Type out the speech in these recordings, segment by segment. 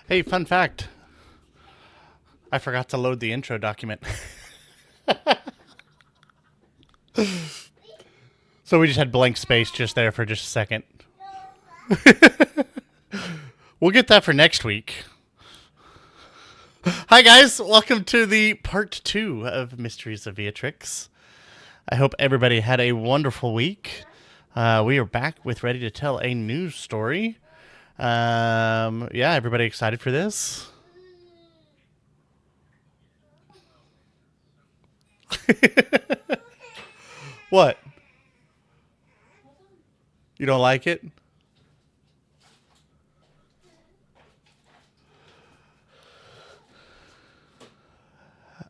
Hey, fun fact. I forgot to load the intro document. So we just had blank space just there for just a second. We'll get that for next week. Hi, guys. Welcome to the part 2 of Mysteries of Beatrix. I hope everybody had a wonderful week. We are back with ready to tell a news story. Everybody excited for this? What? You don't like it?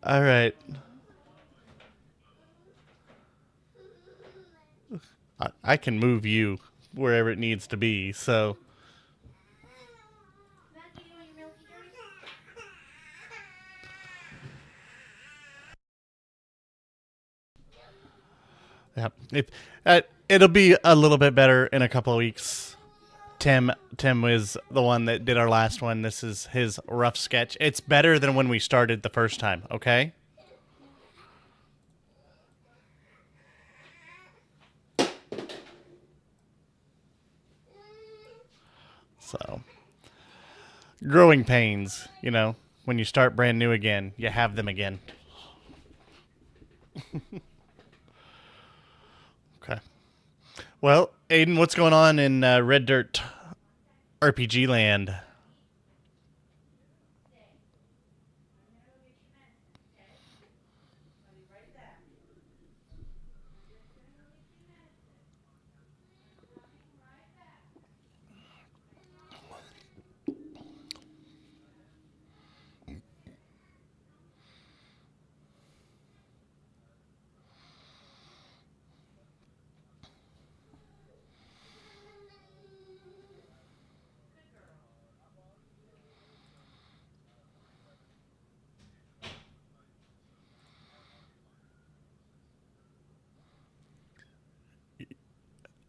All right. I can move you wherever it needs to be, so. Yeah, it'll be a little bit better in a couple of weeks. Tim was the one that did our last one. This is his rough sketch. It's better than when we started the first time. Okay. So, growing pains. When you start brand new again, you have them again. Okay. Well, Aiden, what's going on in Red Dirt RPG land?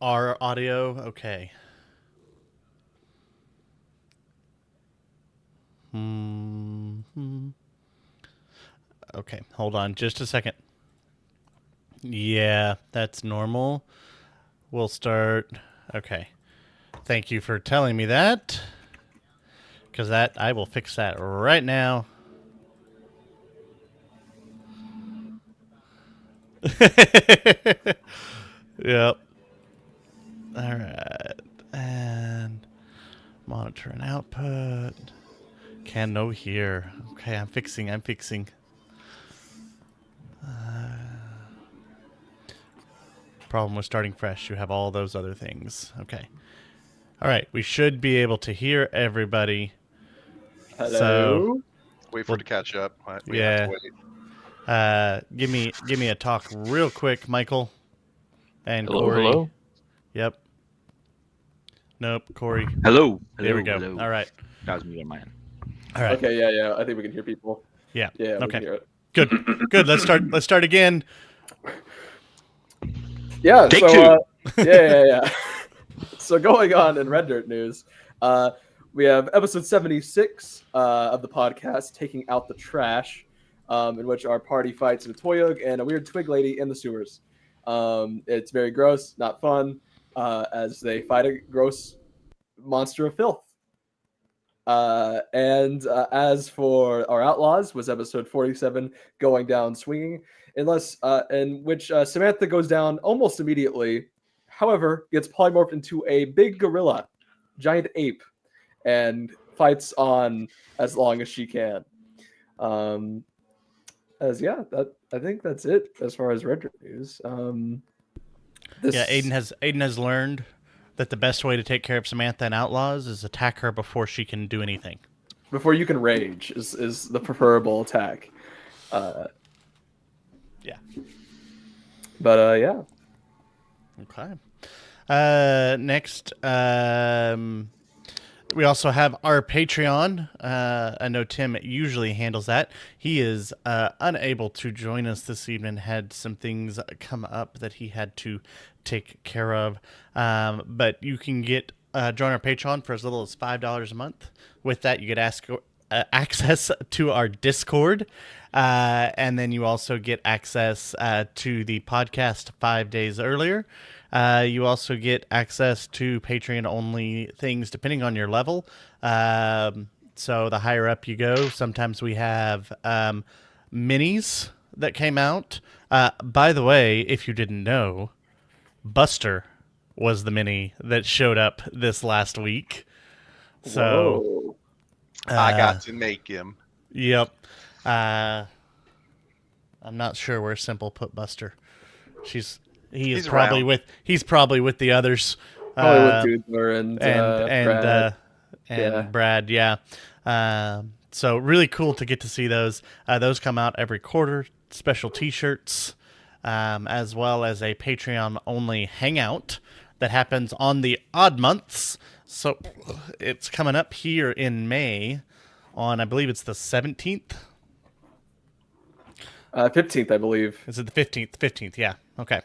Our audio, okay. Okay, hold on just a second. Yeah, that's normal. We'll start. Okay. Thank you for telling me that. Because I will fix that right now. Yep. All right. And monitor and output. Can no here. Okay, I'm fixing. Problem with starting fresh. You have all those other things. Okay. All right. We should be able to hear everybody. Hello. So, Wait for it to catch up. We yeah. have to wait. Give me a talk real quick, Michael and Hello, Corey. hello. Yep. Nope, Corey. Hello. There we go. Hello. All right. That was me on my end. All right. Okay, yeah. I think we can hear people. Yeah. Yeah, we Okay. can hear it. Good. Let's start again. Yeah. Take so, two. yeah. So going on in Red Dirt news, we have episode 76 of the podcast, Taking Out the Trash, in which our party fights a Toyug and a weird twig lady in the sewers. It's very gross, not fun, as they fight a gross monster of filth. As for our outlaws, was episode 47, Going Down Swinging, in which Samantha goes down almost immediately. However, gets polymorphed into a big gorilla, giant ape, and fights on as long as she can. I think that's it as far as Red news. Aiden has learned that the best way to take care of Samantha and Outlaws is attack her before she can do anything. Before you can rage is the preferable attack. Yeah. But yeah. Okay. Next, we also have our Patreon. I know Tim usually handles that. He is unable to join us this evening. Had some things come up that he had to take care of. But you can get join our Patreon for as little as $5 a month. With that, you get access to our Discord, and then you also get access to the podcast 5 days earlier. You also get access to Patreon-only things depending on your level. So the higher up you go, sometimes we have minis that came out. By the way, if you didn't know, Buster was the mini that showed up this last week. So I got to make him. Yep. I'm not sure where Simple put Buster. He's probably around. with the others. Probably with Dudler and Brad. Yeah. So really cool to get to see those. Those come out every quarter. Special T-shirts, as well as a Patreon only hangout that happens on the odd months. So it's coming up here in May on, I believe it's the 17th. 15th, I believe. Is it the 15th? 15th, yeah. Okay.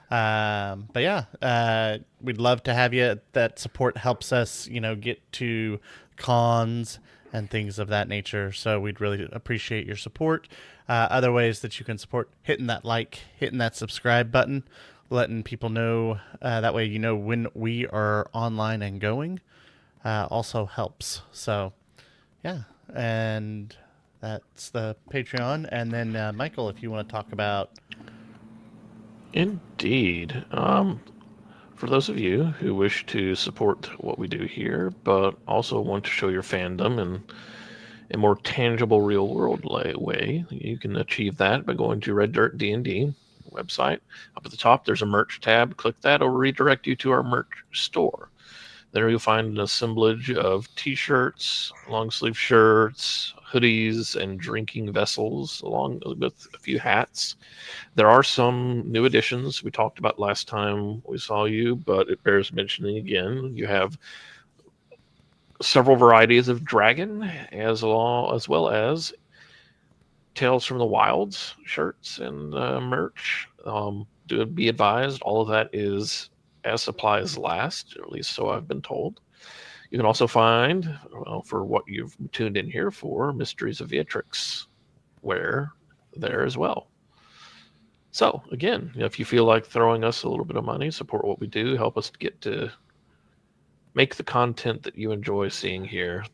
But yeah, we'd love to have you. That support helps us, get to cons and things of that nature. So we'd really appreciate your support. Other ways that you can support: hitting that like, hitting that subscribe button, letting people know. That way, when we are online and going, also helps. So, yeah, and that's the Patreon. And then, Michael, if you want to talk about. Indeed. For those of you who wish to support what we do here, but also want to show your fandom in a more tangible, real-world way, you can achieve that by going to Red Dirt D&D website. Up at the top, there's a merch tab. Click that. It'll redirect you to our merch store. There you'll find an assemblage of T-shirts, long-sleeve shirts, hoodies, and drinking vessels, along with a few hats. There are some new additions we talked about last time we saw you, but it bears mentioning again. You have several varieties of dragon, as well as Tales from the Wilds shirts and merch. Do be advised, all of that is as supplies last, or at least so I've been told. You can also find, for what you've tuned in here for, Mysteries of Beatrix wear there as well. So, again, if you feel like throwing us a little bit of money, support what we do, help us get to make the content that you enjoy seeing here.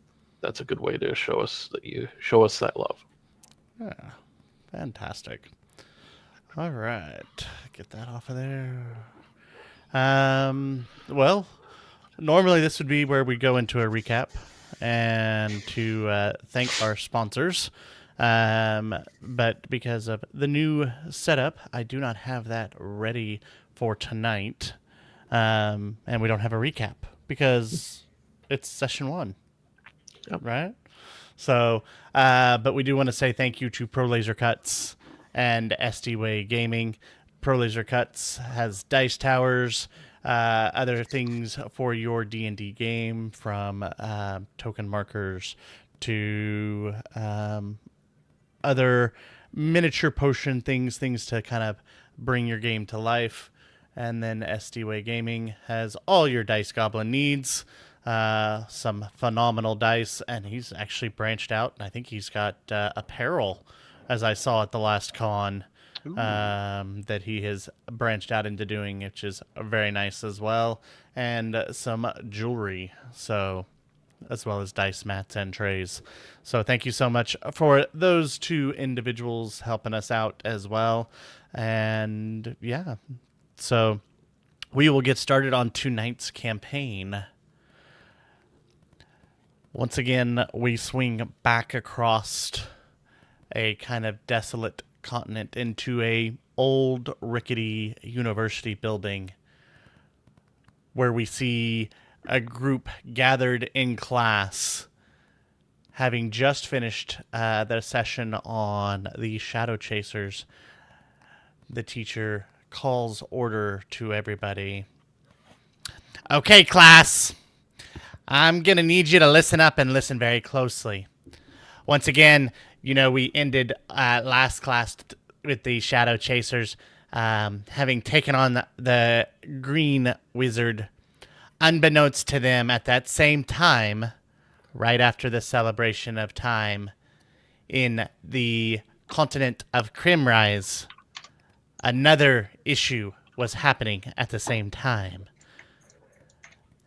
That's a good way to show us that love. Yeah, fantastic. All right, get that off of there. Well, normally this would be where we go into a recap and to thank our sponsors. But because of the new setup, I do not have that ready for tonight. And we don't have a recap because it's session 1. Yep. Right? So, but we do want to say thank you to Pro Laser Cuts and SD Way Gaming. Pro Laser Cuts has dice towers, other things for your D&D game, from token markers to other miniature potion things to kind of bring your game to life. And then SD Way Gaming has all your Dice Goblin needs. Some phenomenal dice, and he's actually branched out. I think he's got apparel, as I saw at the last con, that he has branched out into doing, which is very nice as well. And some jewelry, so as well as dice mats and trays. So thank you so much for those two individuals helping us out as well. And yeah, so we will get started on tonight's campaign. Once again, we swing back across a kind of desolate continent into a old rickety university building where we see a group gathered in class, having just finished their session on the Shadow Chasers. The teacher calls order to everybody. Okay, class, I'm going to need you to listen up and listen very closely. Once again, we ended last class with the Shadow Chasers having taken on the Green Wizard. unbeknownst to them, at that same time, right after the celebration of time, in the continent of Krimrise, another issue was happening at the same time.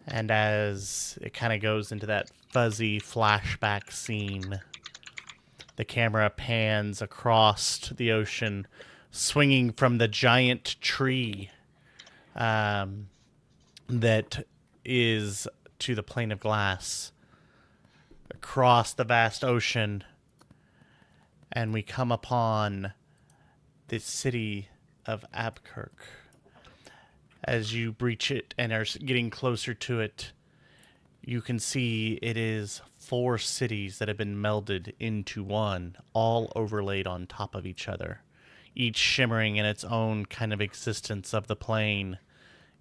And as it kind of goes into that fuzzy flashback scene, the camera pans across the ocean, swinging from the giant tree that is to the plane of glass, across the vast ocean, and we come upon the city of Abkirk. As you breach it and are getting closer to it, you can see it is 4 cities that have been melded into one, all overlaid on top of each other, each shimmering in its own kind of existence of the plane,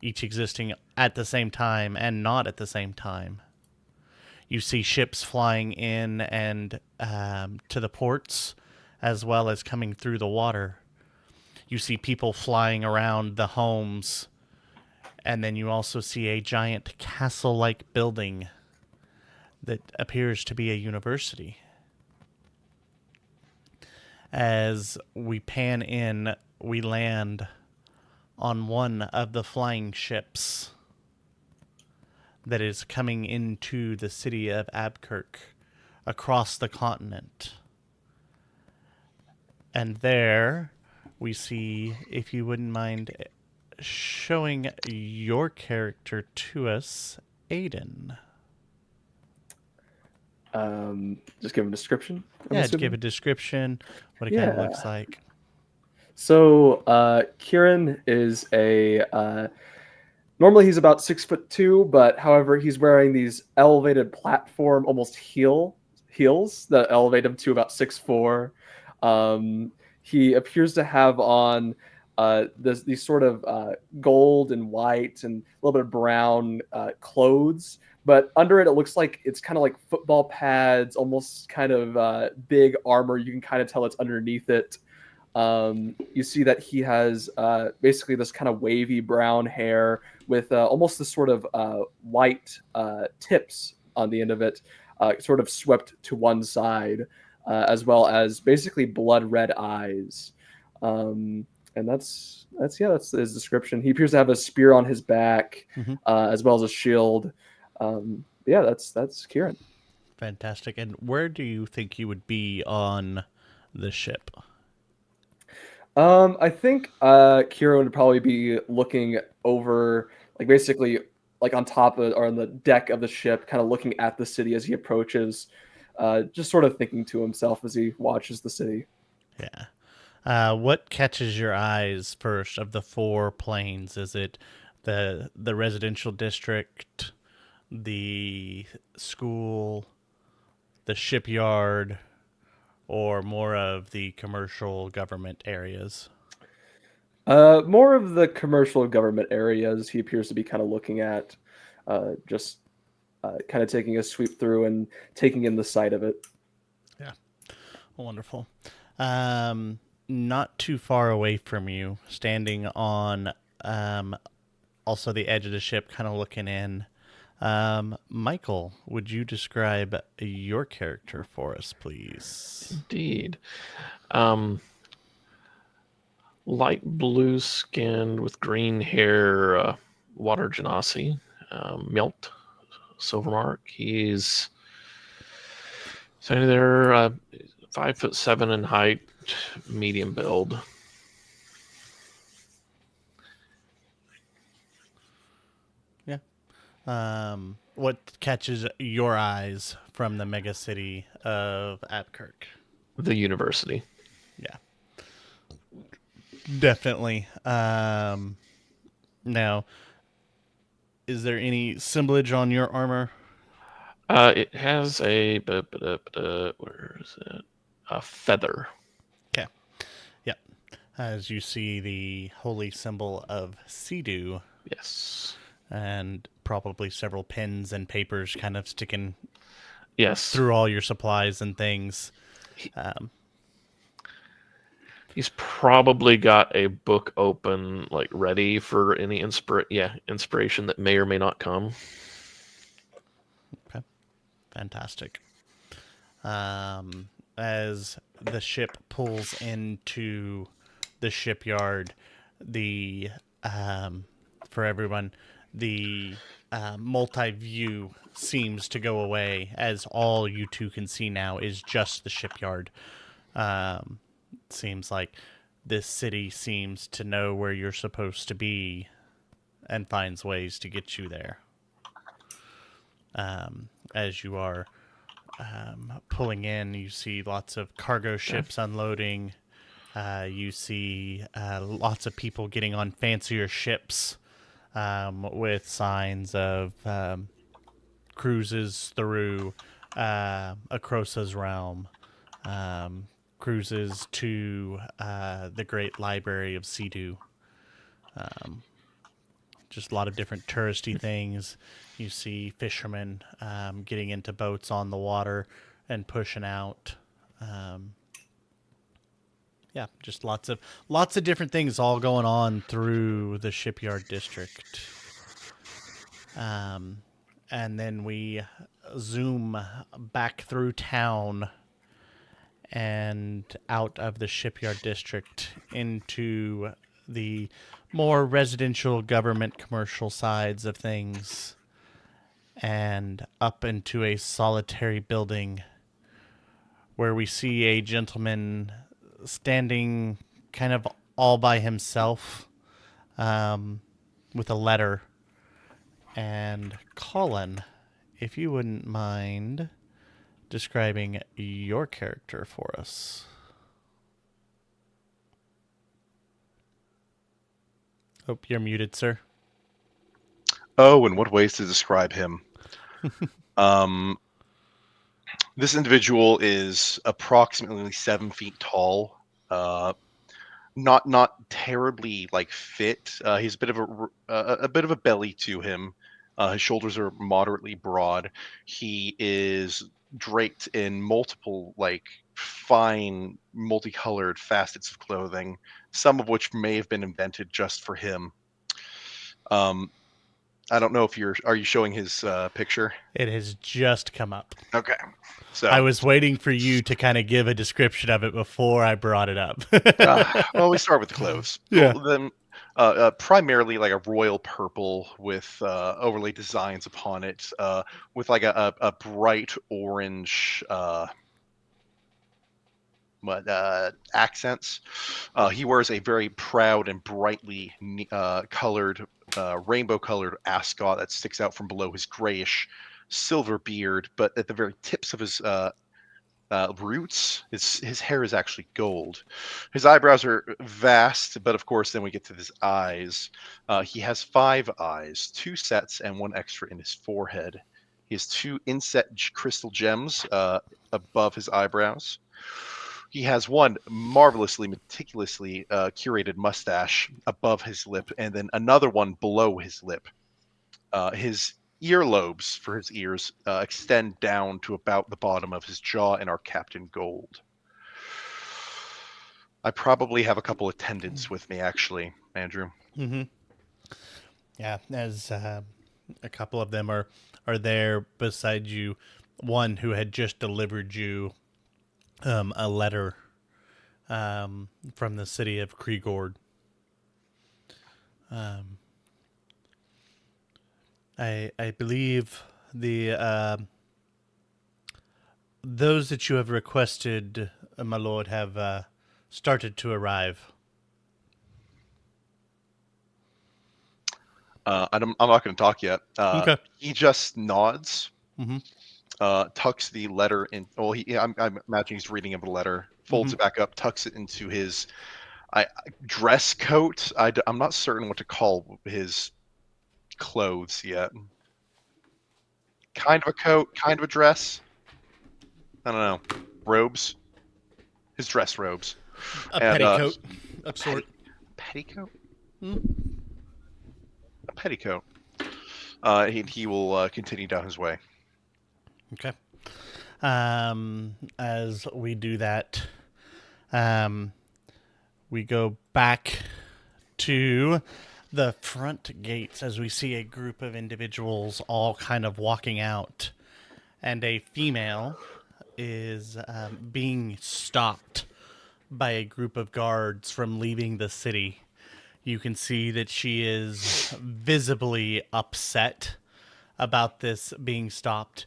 each existing at the same time and not at the same time. You see ships flying in and to the ports, as well as coming through the water. You see people flying around the homes, and then you also see a giant castle-like building that appears to be a university. As we pan in, we land on one of the flying ships that is coming into the city of Abkirk across the continent. And there we see, if you wouldn't mind showing your character to us, Aiden. Just give a description. Just give a description, what it kind of looks like. So Kieran is normally he's about 6'2", but however he's wearing these elevated platform, almost heels that elevate him to about 6'4". He appears to have on these sort of gold and white and a little bit of brown clothes, but under it looks like it's kind of like football pads, almost kind of big armor. You can kind of tell it's underneath it. You see that he has basically this kind of wavy brown hair with almost this sort of white tips on the end of it, sort of swept to one side, as well as basically blood red eyes. And that's his description. He appears to have a spear on his back, as well as a shield. That's Kieran. Fantastic. And where do you think you would be on the ship? I think Kieran would probably be looking over, like basically like on top of or on the deck of the ship, kind of looking at the city as he approaches, just sort of thinking to himself as he watches the city. Yeah. What catches your eyes first of the 4 planes? Is it the residential district, the school, the shipyard, or more of the commercial government areas? More of the commercial government areas he appears to be kind of looking at, just kind of taking a sweep through and taking in the sight of it. Yeah. Wonderful. Not too far away from you, standing on also the edge of the ship, kind of looking in. Michael, would you describe your character for us, please? Indeed. Light blue skinned with green hair, water genasi, melt, silvermark. He's standing there, 5'7" in height, medium build. What catches your eyes from the mega city of Abkirk? The university. Yeah. Definitely. Now, is there any symbolage on your armor? It has a where is it? A feather. Okay. Yep. As you see the holy symbol of Sidu. Yes. And probably several pens and papers kind of sticking yes through all your supplies and things. He's probably got a book open, like ready for any inspiration that may or may not come. Okay, fantastic. As the ship pulls into the shipyard, the for everyone, the multi-view seems to go away, as all you two can see now is just the shipyard. Seems like this city seems to know where you're supposed to be and finds ways to get you there. As you are pulling in, you see lots of cargo ships unloading. You see lots of people getting on fancier ships with signs of cruises through Akrosa's realm, cruises to the Great Library of Sidu. Just a lot of different touristy things. You see fishermen getting into boats on the water and pushing out. Yeah, just lots of different things all going on through the shipyard district. And then we zoom back through town and out of the shipyard district into the more residential, government, commercial sides of things, and up into a solitary building where we see a gentleman standing kind of all by himself with a letter. And Colin, if you wouldn't mind describing your character for us. Oh, you're muted, sir. Oh, in what ways to describe him? This individual is approximately 7 feet tall. Not terribly like fit. He's a bit of a belly to him. His shoulders are moderately broad. He is draped in multiple like fine, multicolored facets of clothing, some of which may have been invented just for him. I don't know if are you showing his picture? It has just come up. Okay. So I was waiting for you to kind of give a description of it before I brought it up. well, we start with the clothes. Yeah. Well, then, primarily like a royal purple with overlay designs upon it, with like a bright orange accents. He wears a very proud and brightly colored, rainbow-colored ascot that sticks out from below his grayish silver beard, but at the very tips of his roots, his hair is actually gold. His eyebrows are vast, but of course, then we get to his eyes. He has 5 eyes, 2 sets, and 1 extra in his forehead. He has 2 inset crystal gems above his eyebrows. He has 1 marvelously, meticulously curated mustache above his lip, and then another one below his lip. His earlobes for his ears extend down to about the bottom of his jaw and are capped in gold. I probably have a couple attendants with me, actually, Andrew. Mm-hmm. Yeah, as a couple of them are there beside you. One who had just delivered you a letter from the city of Kriegord. I believe the those that you have requested, my lord, have started to arrive. I'm not going to talk yet. Okay. He just nods, Mm-hmm. tucks the letter in. Well, I'm imagining he's reading him the letter, folds it back up, tucks it into his dress coat. I'm not certain what to call his clothes yet. Kind of a coat, kind of a dress. I don't know. Robes. His dress robes. A petticoat of sort. Petticoat? Hmm? A petticoat. He will continue down his way. Okay. As we do that, we go back to the front gates as we see a group of individuals all kind of walking out, and a female is being stopped by a group of guards from leaving the city. You can see that she is visibly upset about this being stopped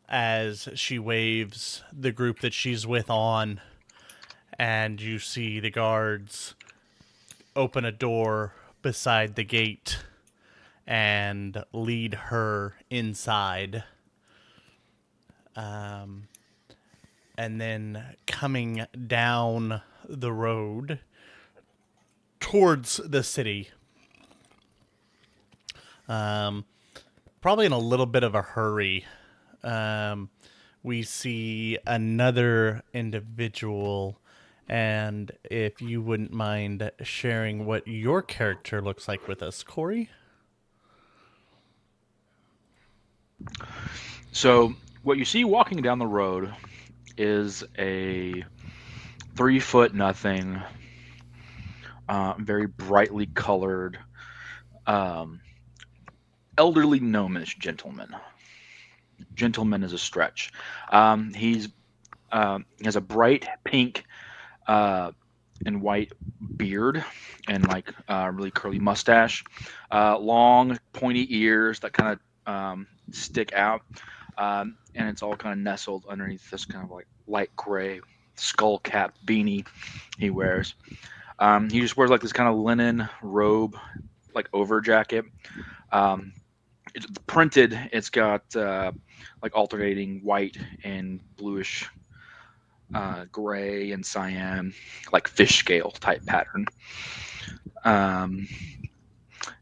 as she waves the group that she's with on, and you see the guards open a door beside the gate and lead her inside. And then coming down the road towards the city, probably in a little bit of a hurry, we see another individual. And if you wouldn't mind sharing what your character looks like with us, Corey? So what you see walking down the road is a 3 foot nothing, very brightly colored, elderly gnomish gentleman. Gentleman is a stretch. He has a bright pink and white beard and like really curly mustache, long pointy ears that kind of stick out, and it's all kind of nestled underneath this kind of like light gray skull cap beanie he wears. He just wears like this kind of linen robe, like over jacket. It's printed. It's got like alternating white and bluish, gray and cyan, like fish scale type pattern.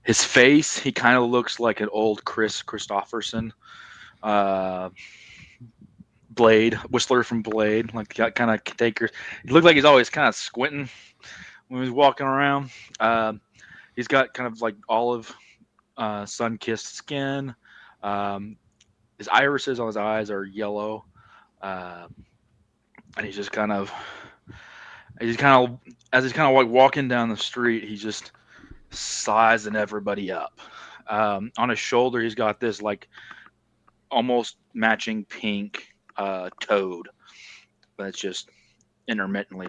His face, he kind of looks like an old Chris Christopherson, Blade, Whistler from Blade, like kind of taker. He looked like he's always kind of squinting when he's walking around. He's got kind of like olive, sun-kissed skin. His irises on his eyes are yellow, and he's just kind of, as he's kind of like walking down the street, he's just sizing everybody up. On his shoulder, he's got this like almost matching pink toad that's just intermittently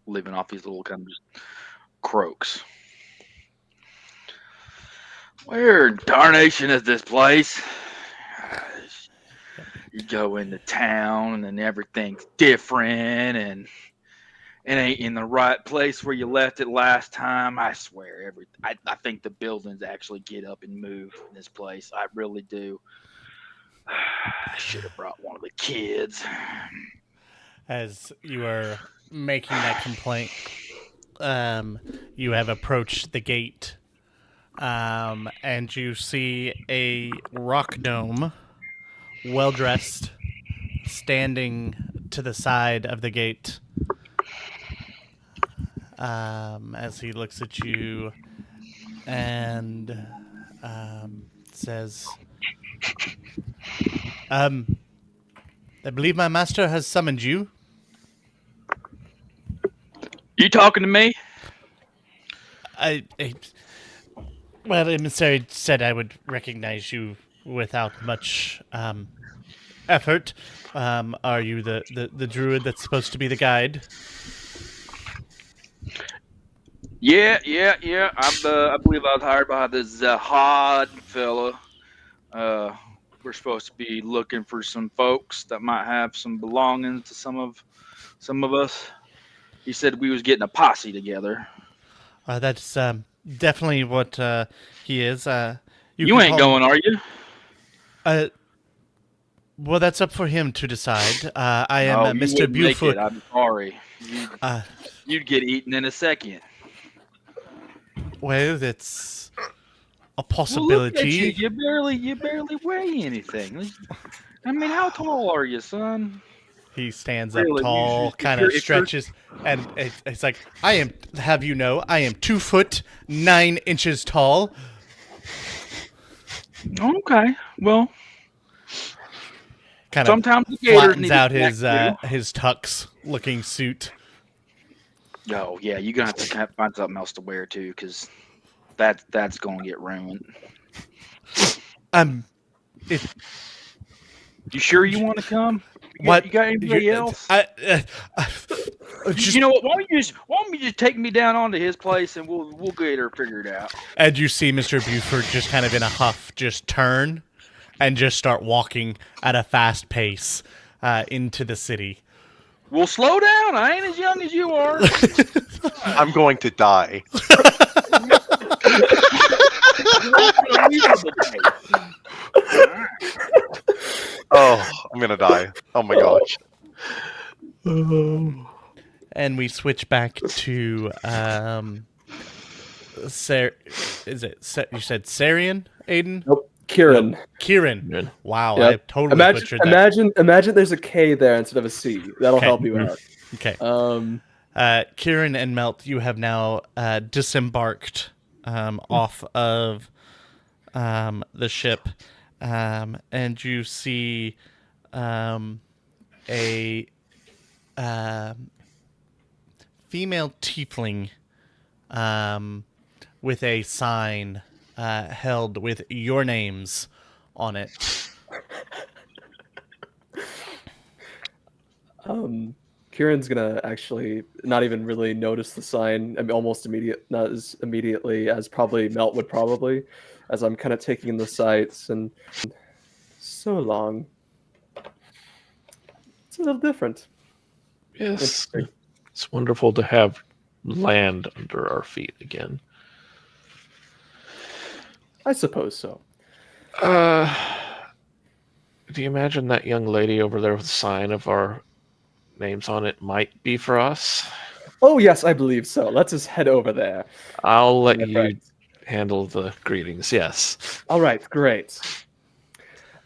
living off these little kind of just croaks. Where darnation is this place? You go into town and everything's different and it ain't in the right place where you left it last time. I swear, I think the buildings actually get up and move in this place. I really do. I should have brought one of the kids. As you are making that complaint, you have approached the gate, and you see a rock gnome, well-dressed, standing to the side of the gate. As he looks at you and says, I believe my master has summoned you. You talking to me? Well, the emissary said I would recognize you without much effort. Are you the druid that's supposed to be the guide? Yeah. I believe I was hired by this hard fella. We're supposed to be looking for some folks that might have some belongings to some of us. He said we was getting a posse together. That's definitely what he is. You ain't going, are you? Well, that's up for him to decide. I am Mr. Buford. I'm sorry. You'd get eaten in a second. Well, that's a possibility. Well, look at you. You barely weigh anything. I mean, how tall are you, son? He stands up tall, kind of stretches, and it's like, I am 2 foot 9 inches tall. Okay, well, kind sometimes of flattens out his tux looking suit. Oh yeah, you're gonna have to find something else to wear too, because that's gonna get ruined. It You sure you want to come? what You got anybody else? just You know what? Why don't you just take me down onto his place and we'll get her figured out. and you see Mr. Buford just kind of in a huff just turn and just start walking at a fast pace into the city. We'll slow down. I ain't as young as you are. I'm going to die. Oh, I'm gonna die. Oh my gosh. And we switch back to you said Sarian, Aiden? Nope. Kieran. Kieran. Good. Wow, Yep. I totally butchered that. Imagine there's a K there instead of a C. That'll Okay. help you out. Okay. Um, Kieran and Melt, you have now disembarked off of the ship, and you see a female tiefling with a sign held with your names on it. Kieran's gonna actually not even really notice the sign. I mean, not as immediately as probably Melt would probably, as I'm kind of taking in the sights and so long. It's a little different. Yes. Interesting. It's wonderful to have land under our feet again. I suppose so. Do you imagine that young lady over there with a sign of our names on it might be for us? Oh yes, I believe so. Let's just head over there. I'll let My you friend. handle the greetings. Yes. All right, great.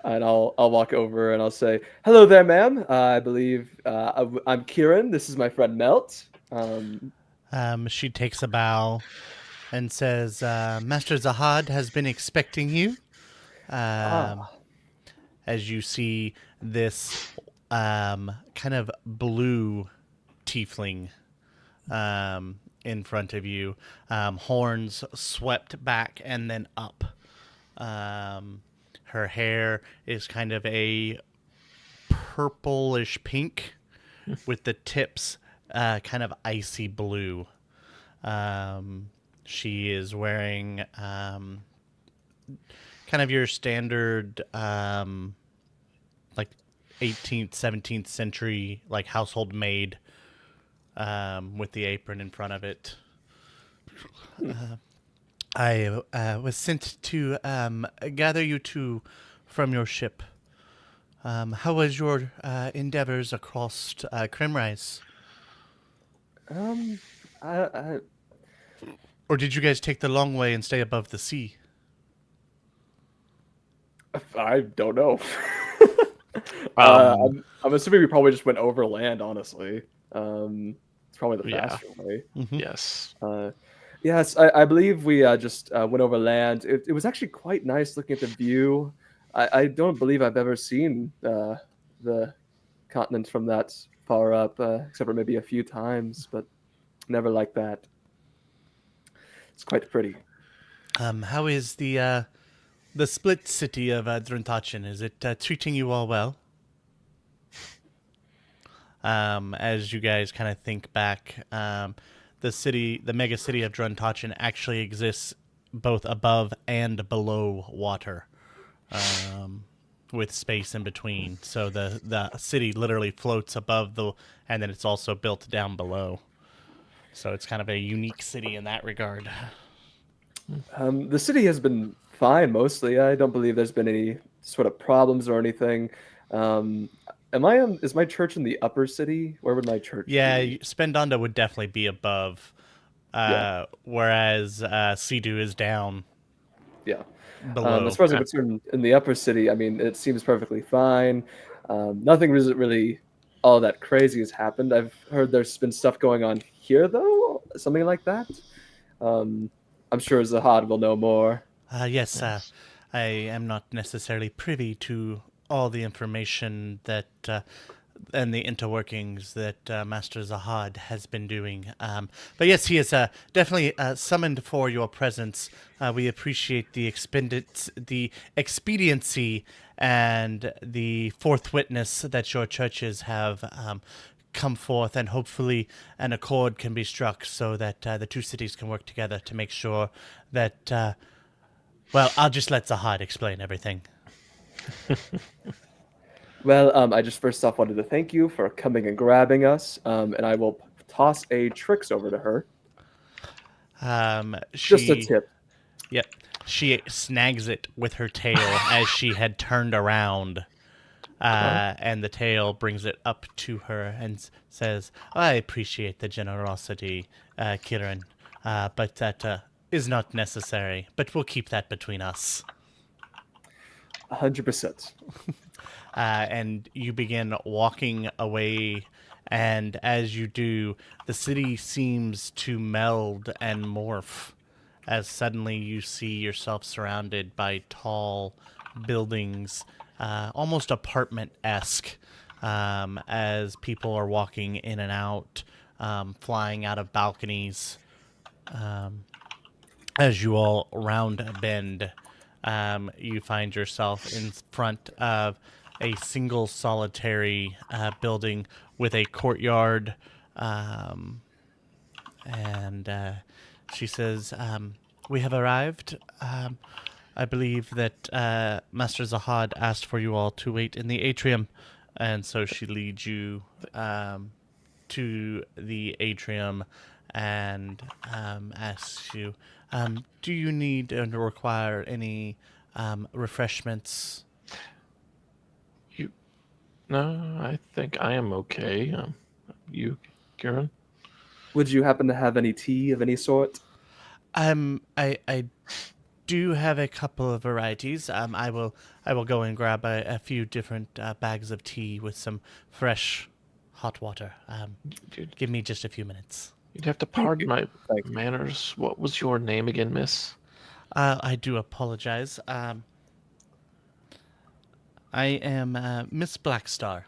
And I'll walk over and I'll say, "Hello there, ma'am. I believe I'm Kieran. This is my friend Melt." She takes a bow and says, Master Zahad has been expecting you. As you see this kind of blue tiefling in front of you, horns swept back and then up. Her hair is kind of a purplish pink with the tips kind of icy blue. She is wearing kind of your standard like 18th, 17th century like household maid with the apron in front of it. I was sent to gather you two from your ship. How was your endeavors across Crimrise? I Or did you guys take the long way and stay above the sea? don't know. I'm assuming we probably just went overland. Honestly, it's probably the Yeah. faster way. Yes. Yes, I believe we just went over land. It was actually quite nice looking at the view. I don't believe I've ever seen the continent from that far up, except for maybe a few times, but never like that. It's quite pretty. How is the split city of Druntachen? Is it treating you all well? As you guys kind of think back, the mega city of Druntachen actually exists both above and below water, with space in between. So the city literally floats above and then it's also built down below. So it's kind of a unique city in that regard. The city has been fine mostly. I don't believe there's been any sort of problems or anything. Is my church in the upper city? Where would my church Yeah, be? Spendonda would definitely be above, whereas Sea-Doo is down Yeah. below. As far as I'm concerned, in the upper city, I mean, it seems perfectly fine. Nothing really all that crazy has happened. I've heard there's been stuff going on here, though, something like that. I'm sure Zahad will know more. Yes, I am not necessarily privy to all the information that and the interworkings that Master Zahad has been doing. But yes, he is definitely summoned for your presence. We appreciate the expediency and the forthwitness that your churches have come forth, and hopefully an accord can be struck so that the two cities can work together to make sure that. Well, I'll just let Zahad explain everything. Well, I just first off wanted to thank you for coming and grabbing us, and I will toss a tricks over to her. Just a tip. Yep. She snags it with her tail as she had turned around, and the tail brings it up to her and says, I appreciate the generosity, Kiran, but that is not necessary. But we'll keep that between us. 100%. And you begin walking away, and as you do, the city seems to meld and morph as suddenly you see yourself surrounded by tall buildings, almost apartment-esque, as people are walking in and out, flying out of balconies. As you all round a bend, you find yourself in front of a single solitary building with a courtyard, and she says, we have arrived. I believe that Master Zahad asked for you all to wait in the atrium, and so she leads you to the atrium and asks you, do you need and require any refreshments? No, I think I am okay. You, Kieran? Would you happen to have any tea of any sort? I do have a couple of varieties. I will go and grab a few different bags of tea with some fresh hot water. Dude, Give me just a few minutes. you'd have to pardon my Thank you. manners. What was your name again, miss? I do apologize. I am Miss Blackstar.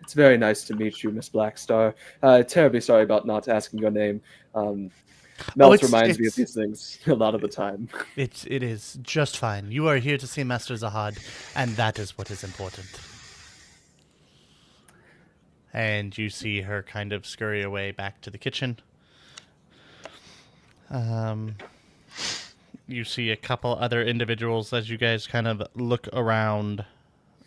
It's very nice to meet you, Miss Blackstar. Terribly sorry about not asking your name. Melt reminds me of these things a lot of the time. It is just fine. You are here to see Master Zahad, and that is what is important. And you see her kind of scurry away back to the kitchen. You see a couple other individuals as you guys kind of look around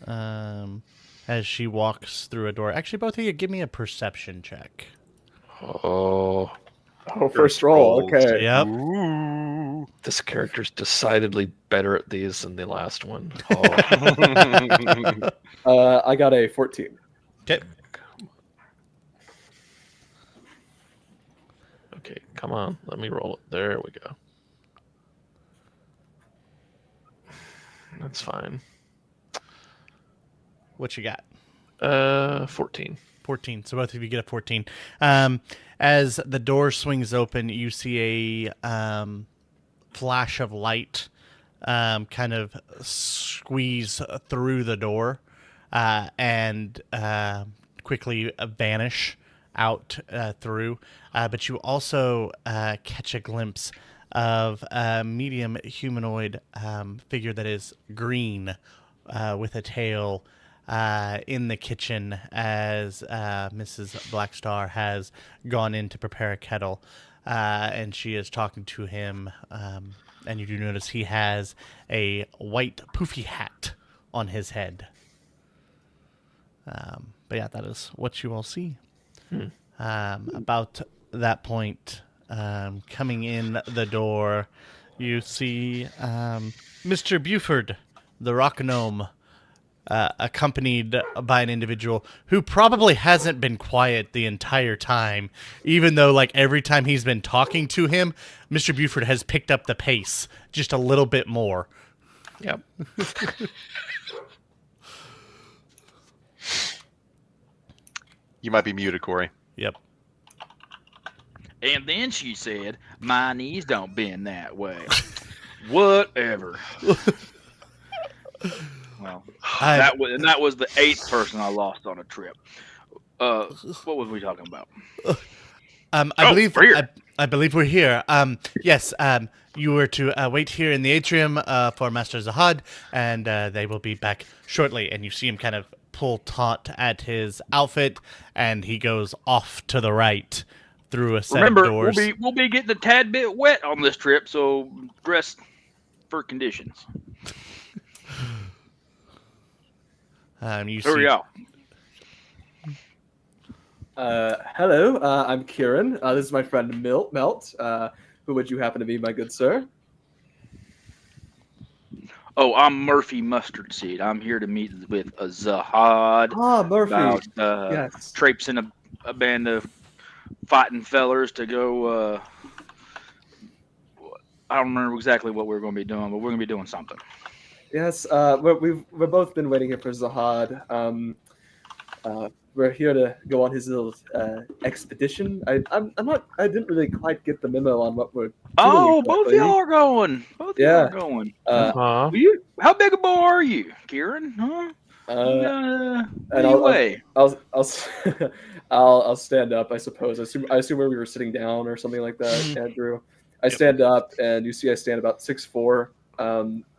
as she walks through a door. Actually, both of you, give me a perception check. Oh, First roll. Okay. Yep. Ooh. this character's decidedly better at these than the last one. Oh, I got a 14. Okay. okay, come on. Let me roll it. There we go. That's fine. What you got? 14. 14. So both of you get a 14. As the door swings open, you see a flash of light kind of squeeze through the door and quickly vanish out through. But you also catch a glimpse of a medium humanoid figure that is green with a tail in the kitchen as Mrs. Blackstar has gone in to prepare a kettle, and she is talking to him, and you do notice he has a white poofy hat on his head. But yeah, that is what you all see. About that point, coming in the door, you see Mr. Buford, the rock gnome, accompanied by an individual who probably hasn't been quiet the entire time, even though, like, every time he's been talking to him, Mr. Buford has picked up the pace just a little bit more. Yep. You might be muted, Corey. Yep. And then she said, my knees don't bend that way. Whatever. Well, That was the 8th person I lost on a trip. What was we talking about? We're here. I believe we're here. Yes. You were to wait here in the atrium for Master Zahad, and they will be back shortly. And you see him kind of pull taut at his outfit, and he goes off to the right through a set of doors. We'll be getting a tad bit wet on this trip, so dress for conditions. Here we go. Hello, I'm Kieran. This is my friend Melt. Who would you happen to be, my good sir? Oh, I'm Murphy Mustard Seed. I'm here to meet with a Zahad. Ah, Murphy. About Yes. traipsing a band of fighting fellers to go. I don't remember exactly what we're going to be doing, but we're going to be doing something. Yes. We've both been waiting here for Zahad. We're here to go on his little expedition. I didn't really quite get the memo on what we're doing. Oh, exactly. both of y'all are going. How big a boy are you, Kieran? Huh? Anyway, I'll stand up. I suppose. I assume where we were sitting down or something like that, Andrew. I stand up, and you see I stand about 6'4".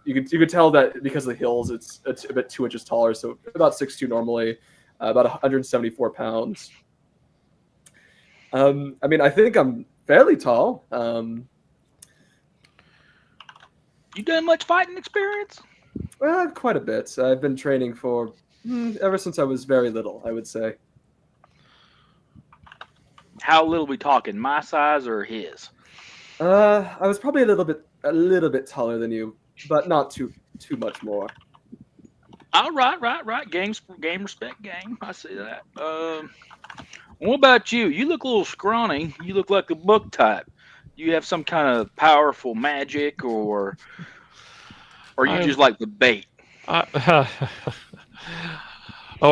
You could tell that because of the hills, it's a bit 2 inches taller, so about 6'2" normally. About 174 pounds. I mean, I think I'm fairly tall. You done much fighting experience? Well, quite a bit. I've been training for ever since I was very little, I would say. How little we talking? My size or his? I was probably a little bit taller than you, but not too much more. All right. Game respect game. I see that. What about you? You look a little scrawny. You look like a book type. You have some kind of powerful magic, or you just like the bait? Oh,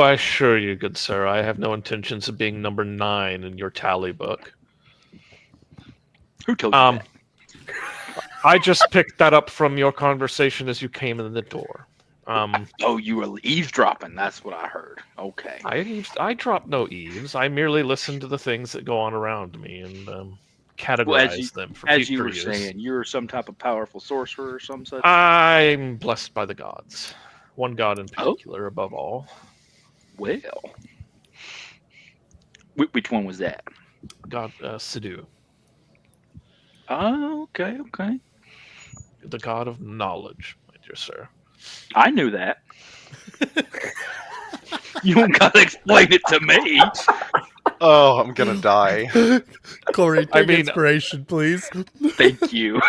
I assure you, good sir, I have no intentions of being number 9 in your tally book. Who told you that? I just picked that up from your conversation as you came in the door. You were eavesdropping. That's what I heard. Okay. I drop no eaves. I merely listen to the things that go on around me and categorize them for as you future were use. saying, you're some type of powerful sorcerer or some such. I'm blessed by the gods. One god in particular, above all. Well, which one was that? God Sidhu. Oh, okay. The god of knowledge, my dear sir. I knew that. You don't gotta explain it to me. Oh, I'm gonna die. Corey, take inspiration, please. Thank you.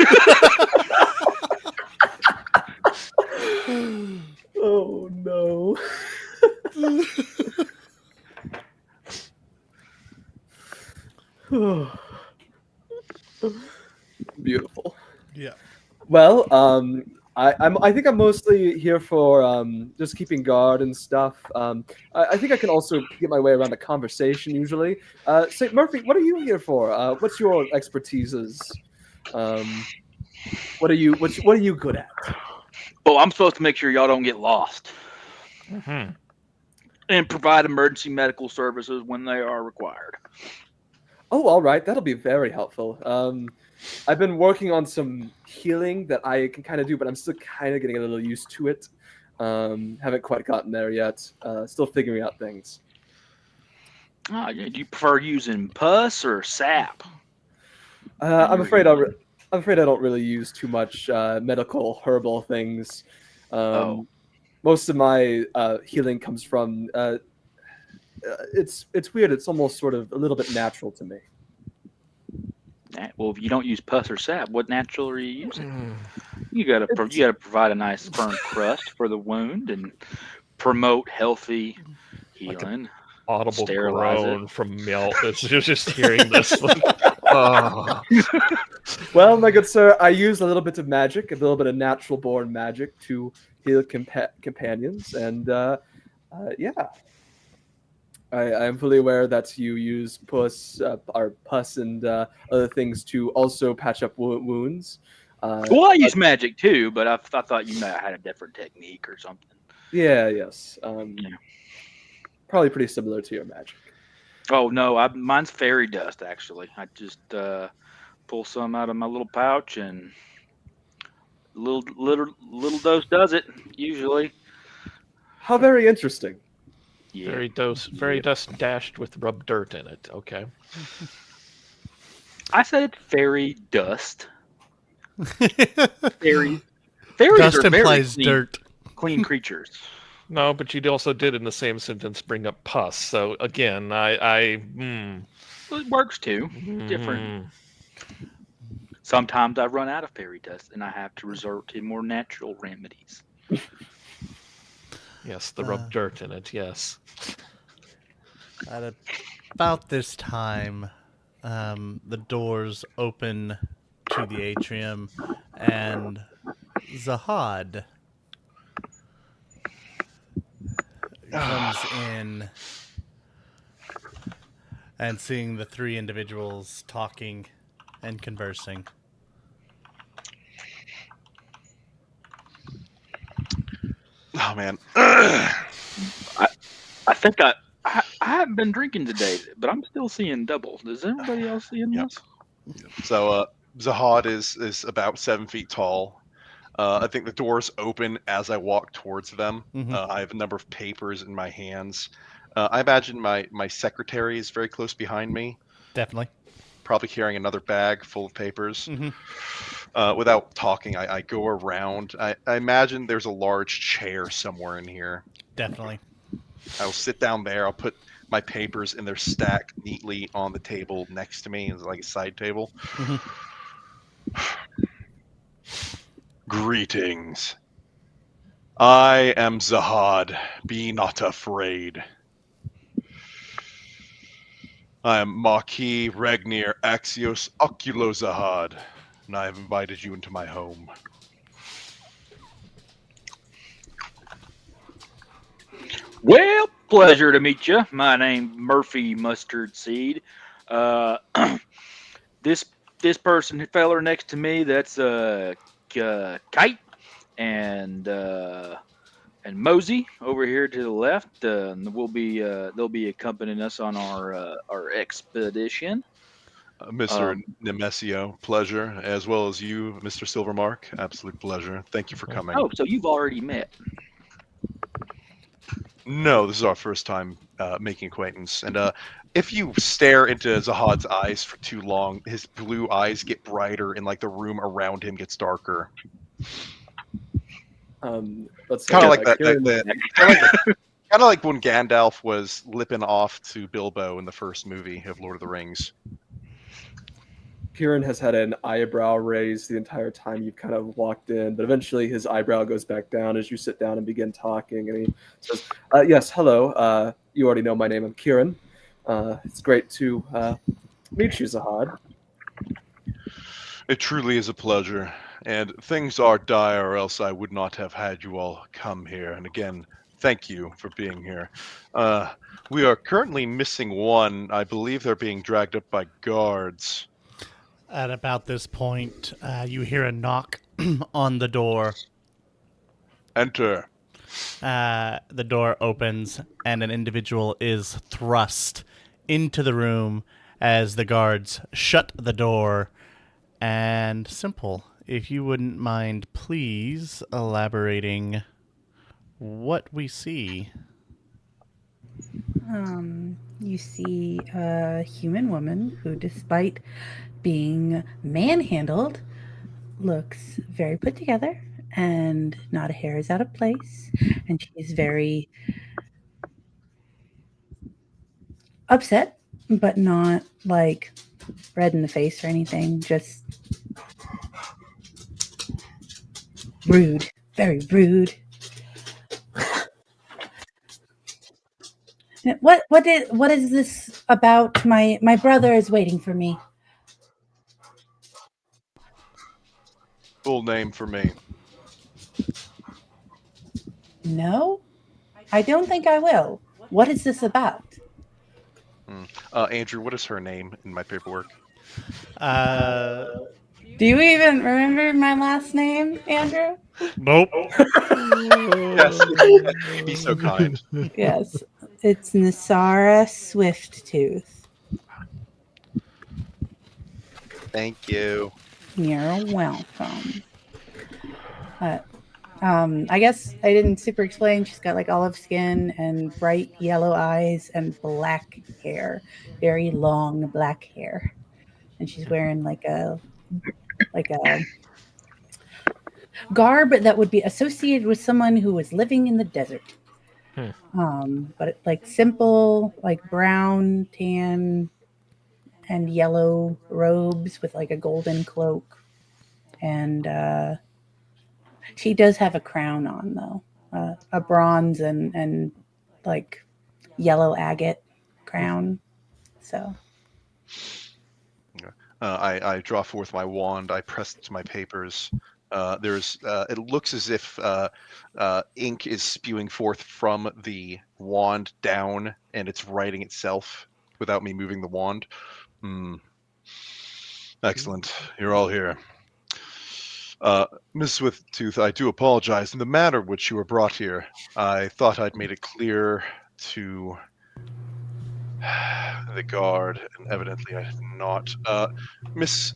Oh no. Beautiful. Yeah. Well, I think I'm mostly here for just keeping guard and stuff. I think I can also get my way around a conversation usually. St. Murphy, what are you here for? What's your expertises? What are you good at? Oh, I'm supposed to make sure y'all don't get lost. Mm-hmm. And provide emergency medical services when they are required. Oh, all right. That'll be very helpful. I've been working on some healing that I can kind of do, but I'm still kind of getting a little used to it. Haven't quite gotten there yet. Still figuring out things. Do you prefer using pus or sap? I'm afraid I don't really use too much medical herbal things. Most of my healing comes from. It's weird. It's almost sort of a little bit natural to me. Well, if you don't use pus or sap, what natural are you using? You gotta provide a nice firm crust for the wound and promote healthy healing. Audible Sterilize groan from Melt. You're just hearing this. Well, my good sir, I use a little bit of magic, a little bit of natural-born magic to heal companions, and I am fully aware that you use pus and other things to also patch up wounds. Well, I use magic too, but I thought you might have had a different technique or something. Yeah, yes. Yeah. Probably pretty similar to your magic. Oh no, mine's fairy dust. Actually, I just pull some out of my little pouch, and little dose does it usually. How very interesting. Yeah. Very dust dashed with rub dirt in it. Okay. I said it's fairy dust. Fairies Dust are very implies dirt. clean creatures. No, but you also did in the same sentence bring up pus. So again, Well, it works too. Different. Sometimes I run out of fairy dust, and I have to resort to more natural remedies. Yes, the rub dirt in it. Yes. At about this time, the doors open to the atrium, and Zahad comes in, and seeing the three individuals talking and conversing. Oh man. I think I haven't been drinking today, but I'm still seeing double. Is everybody else seeing Yep. this? So Zahad is about 7 feet tall. I think the doors open as I walk towards them. I have a number of papers in my hands. I imagine my secretary is very close behind me, Definitely. probably carrying another bag full of papers. Without talking, I go around. I imagine there's a large chair somewhere in here. Definitely. I'll sit down there. I'll put my papers in their stack neatly on the table next to me, like a side table. Greetings. I am Zahad. Be not afraid. I am Marquis Regnir Axios Oculo Zahad, and I have invited you into my home. Well, pleasure to meet you. My name's Murphy Mustard Seed. This person, feller next to me, that's Kite, and Mosey over here to the left. They'll be accompanying us on our expedition. Mr. Nemesio, pleasure, as well as you, Mr. Silvermark. Absolute pleasure. Thank you for coming. Oh, so you've already met. No, this is our first time making acquaintance. And if you stare into Zahad's eyes for too long, his blue eyes get brighter and like the room around him gets darker. Let's Kind of like that. Kieran, Kind of like when Gandalf was lipping off to Bilbo in the first movie of Lord of the Rings. Kieran has had an eyebrow raised the entire time you've kind of walked in, but eventually his eyebrow goes back down as you sit down and begin talking, and he says, yes, hello. You already know my name. I'm Kieran. It's great to meet you, Zahad. It truly is a pleasure. And things are dire, or else I would not have had you all come here. And again, thank you for being here. We are currently missing one. I believe they're being dragged up by guards. At about this point, you hear a knock on the door. Enter. The door opens, and an individual is thrust into the room as the guards shut the door. And Simple, if you wouldn't mind, please elaborating what we see. You see a human woman who, despite being manhandled, looks very put together and not a hair is out of place, and she's very upset, but not like red in the face or anything, just rude, very rude. What is this about? My brother is waiting for me. Full name for me. No, I don't think I will. What is this about? Andrew, what is her name in my paperwork? Do you even remember my last name, Andrew? Nope. Yes. Be so kind. Yes, it's Nasara Swifttooth. Thank you. You're welcome. I guess I didn't super explain. She's got like olive skin and bright yellow eyes and black hair, very long black hair, and she's wearing like a garb that would be associated with someone who was living in the desert. But like simple, like brown, tan, and yellow robes with like a golden cloak, and she does have a crown on though, a bronze and like yellow agate crown. So I draw forth my wand. I press it to my papers. It looks as if ink is spewing forth from the wand down, and it's writing itself without me moving the wand. Excellent. You're all here. Miss Swifttooth, I do apologize. In the manner which you were brought here, I thought I'd made it clear to the guard, and evidently I did not. Miss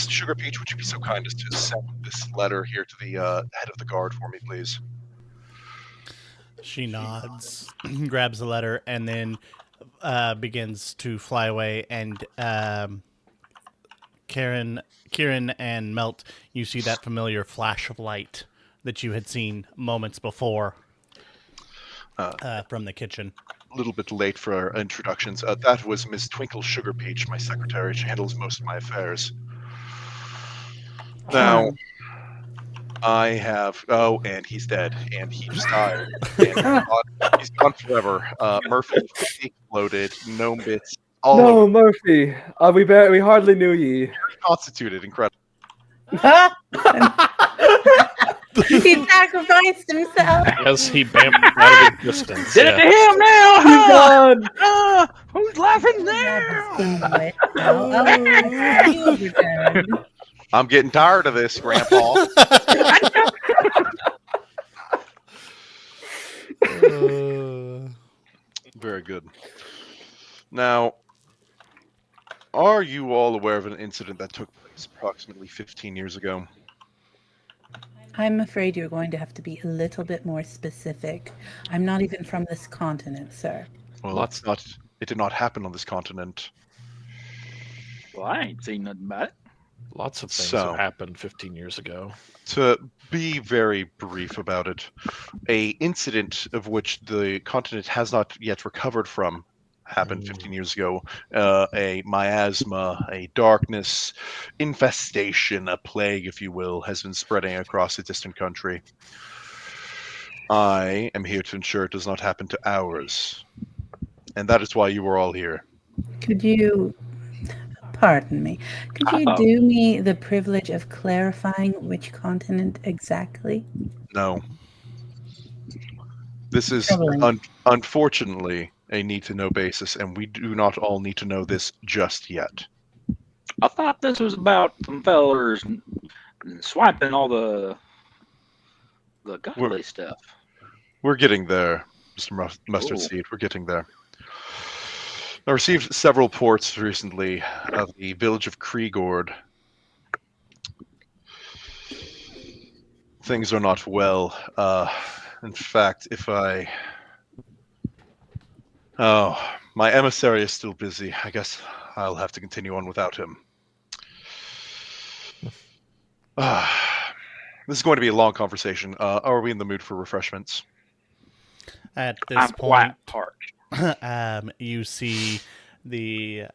Sugar Peach, would you be so kind as to send this letter here to the head of the guard for me, please? She nods, grabs the letter, and then begins to fly away. And Kieran and Melt, you see that familiar flash of light that you had seen moments before from the kitchen. A little bit late for our introductions. That was Miss Twinkle Sugar Peach, my secretary. She handles most of my affairs. Now, I have... Oh, and he's dead. And he just died. And he's gone forever. Murphy exploded. Gnome bits. All No, over. Murphy. We hardly knew ye. Constituted. Incredible. he sacrificed himself. As he bamped out of existence. Did it to him now! He's gone. Who's laughing now? I'm getting tired of this, Grandpa. Very good. Now, are you all aware of an incident that took place approximately 15 years ago? I'm afraid you're going to have to be a little bit more specific. I'm not even from this continent, sir. Well, it did not happen on this continent. Well, I ain't seen nothing about it. Lots of things So- have happened 15 years ago. To be very brief about it, a incident of which the continent has not yet recovered from happened 15 years ago. A miasma, a darkness, infestation, a plague, if you will, has been spreading across a distant country. I am here to ensure it does not happen to ours. And that is why you were all here. Could you, pardon me, could you do me the privilege of clarifying which continent exactly? No. This is Troubling. unfortunately a need-to-know basis, and we do not all need to know this just yet. I thought this was about some fellers swiping all the godly stuff. We're getting there, Mr. Mustard Ooh. Seed. We're getting there. I received several reports recently of the village of Kriegord. Things are not well. In fact, my emissary is still busy. I guess I'll have to continue on without him. This is going to be a long conversation. Are we in the mood for refreshments? At this I'm quite point, parched. you see the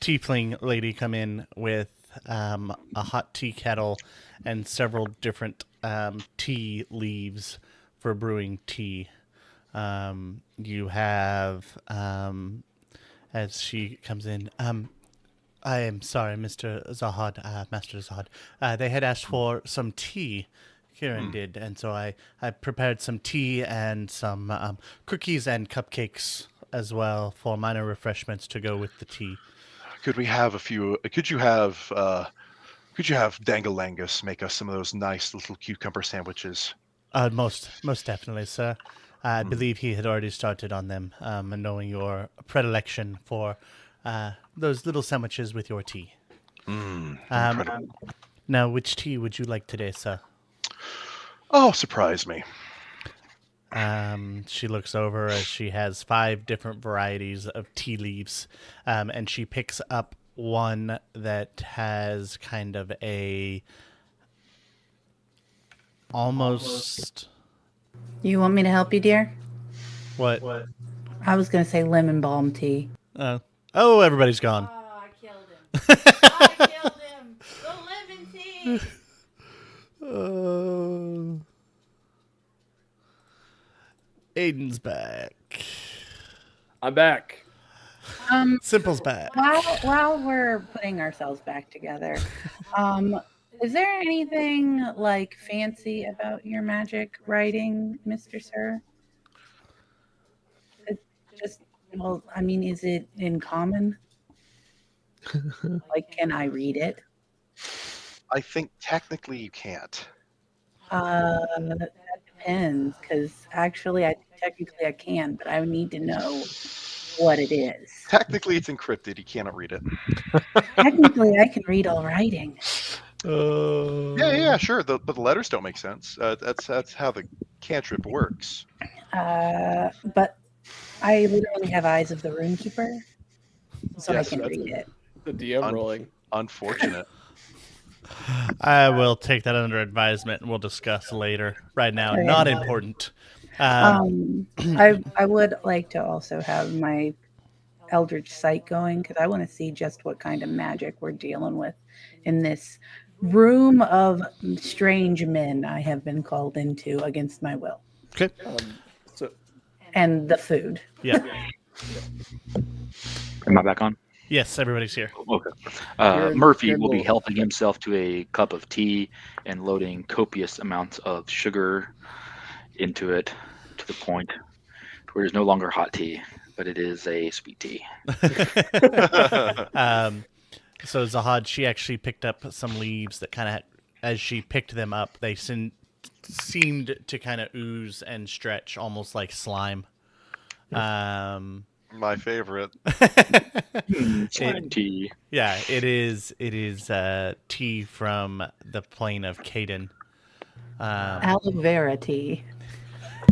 tiefling lady come in with a hot tea kettle and several different tea leaves for brewing tea. You have, as she comes in, I am sorry, Mr. Zahad, Master Zahad. They had asked for some tea. Kieran did, and so I prepared some tea and some cookies and cupcakes as well for minor refreshments to go with the tea. Could we have a few? Could you have Could you have Dangalangus make us some of those nice little cucumber sandwiches? Most definitely, sir. I believe he had already started on them, and knowing your predilection for those little sandwiches with your tea. Incredible. Now, which tea would you like today, sir? Oh, surprise me. She looks over as she has 5 different varieties of tea leaves, and she picks up one that has kind of a almost You want me to help you, dear? what? I was going to say lemon balm tea. Oh, everybody's gone. Oh, I killed him. I killed him. The lemon tea. Aiden's back. I'm back. Simple's back. While we're putting ourselves back together, is there anything like fancy about your magic writing, Mr. Sir? Is it in common? Like, can I read it? I think technically you can't. That depends, because actually, technically I can, but I need to know what it is. Technically, it's encrypted. You cannot read it. Technically, I can read all writing. Yeah, sure. But the letters don't make sense. That's how the cantrip works. But I literally have eyes of the runekeeper, so Yes, I can that's read it. The DM rolling. Unfortunate. I will take that under advisement and we'll discuss later. Right now, Okay. not important. I would like to also have my Eldritch Sight going because I want to see just what kind of magic we're dealing with in this room of strange men I have been called into against my will. Okay. And the food. Yeah. Am I back on? Yes, everybody's here. Okay. Murphy will be helping himself to a cup of tea and loading copious amounts of sugar into it to the point where it's no longer hot tea, but it is a sweet tea. So Zahad, she actually picked up some leaves that kind of, as she picked them up, they seemed to kind of ooze and stretch almost like slime. My favorite. Slime tea. Yeah, it is tea from the plane of Caden. Aloe vera tea.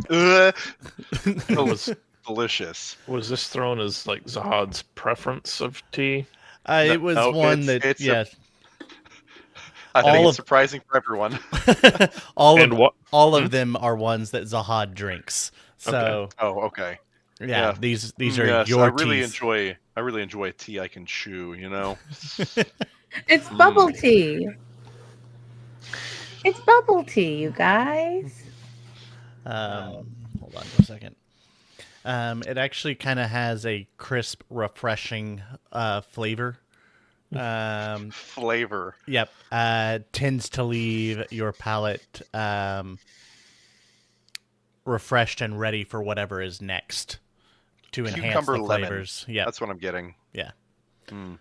Ugh, Oh, was delicious. this thrown as like Zahad's preference of tea? It was no, one it's- that, it's a- yeah, I All think of- it's surprising for everyone. all of them are ones that Zahad drinks. So Oh, okay. yeah, Yeah. these are Yes, your I really teas. enjoy tea I can chew. You know. It's bubble tea. It's bubble tea, you guys. Hold on for a second. It actually kind of has a crisp, refreshing flavor. Flavor. Yep. Tends to leave your palate refreshed and ready for whatever is next to enhance Cucumber the lemon. flavors. Yeah. That's what I'm getting. Yeah. Mm.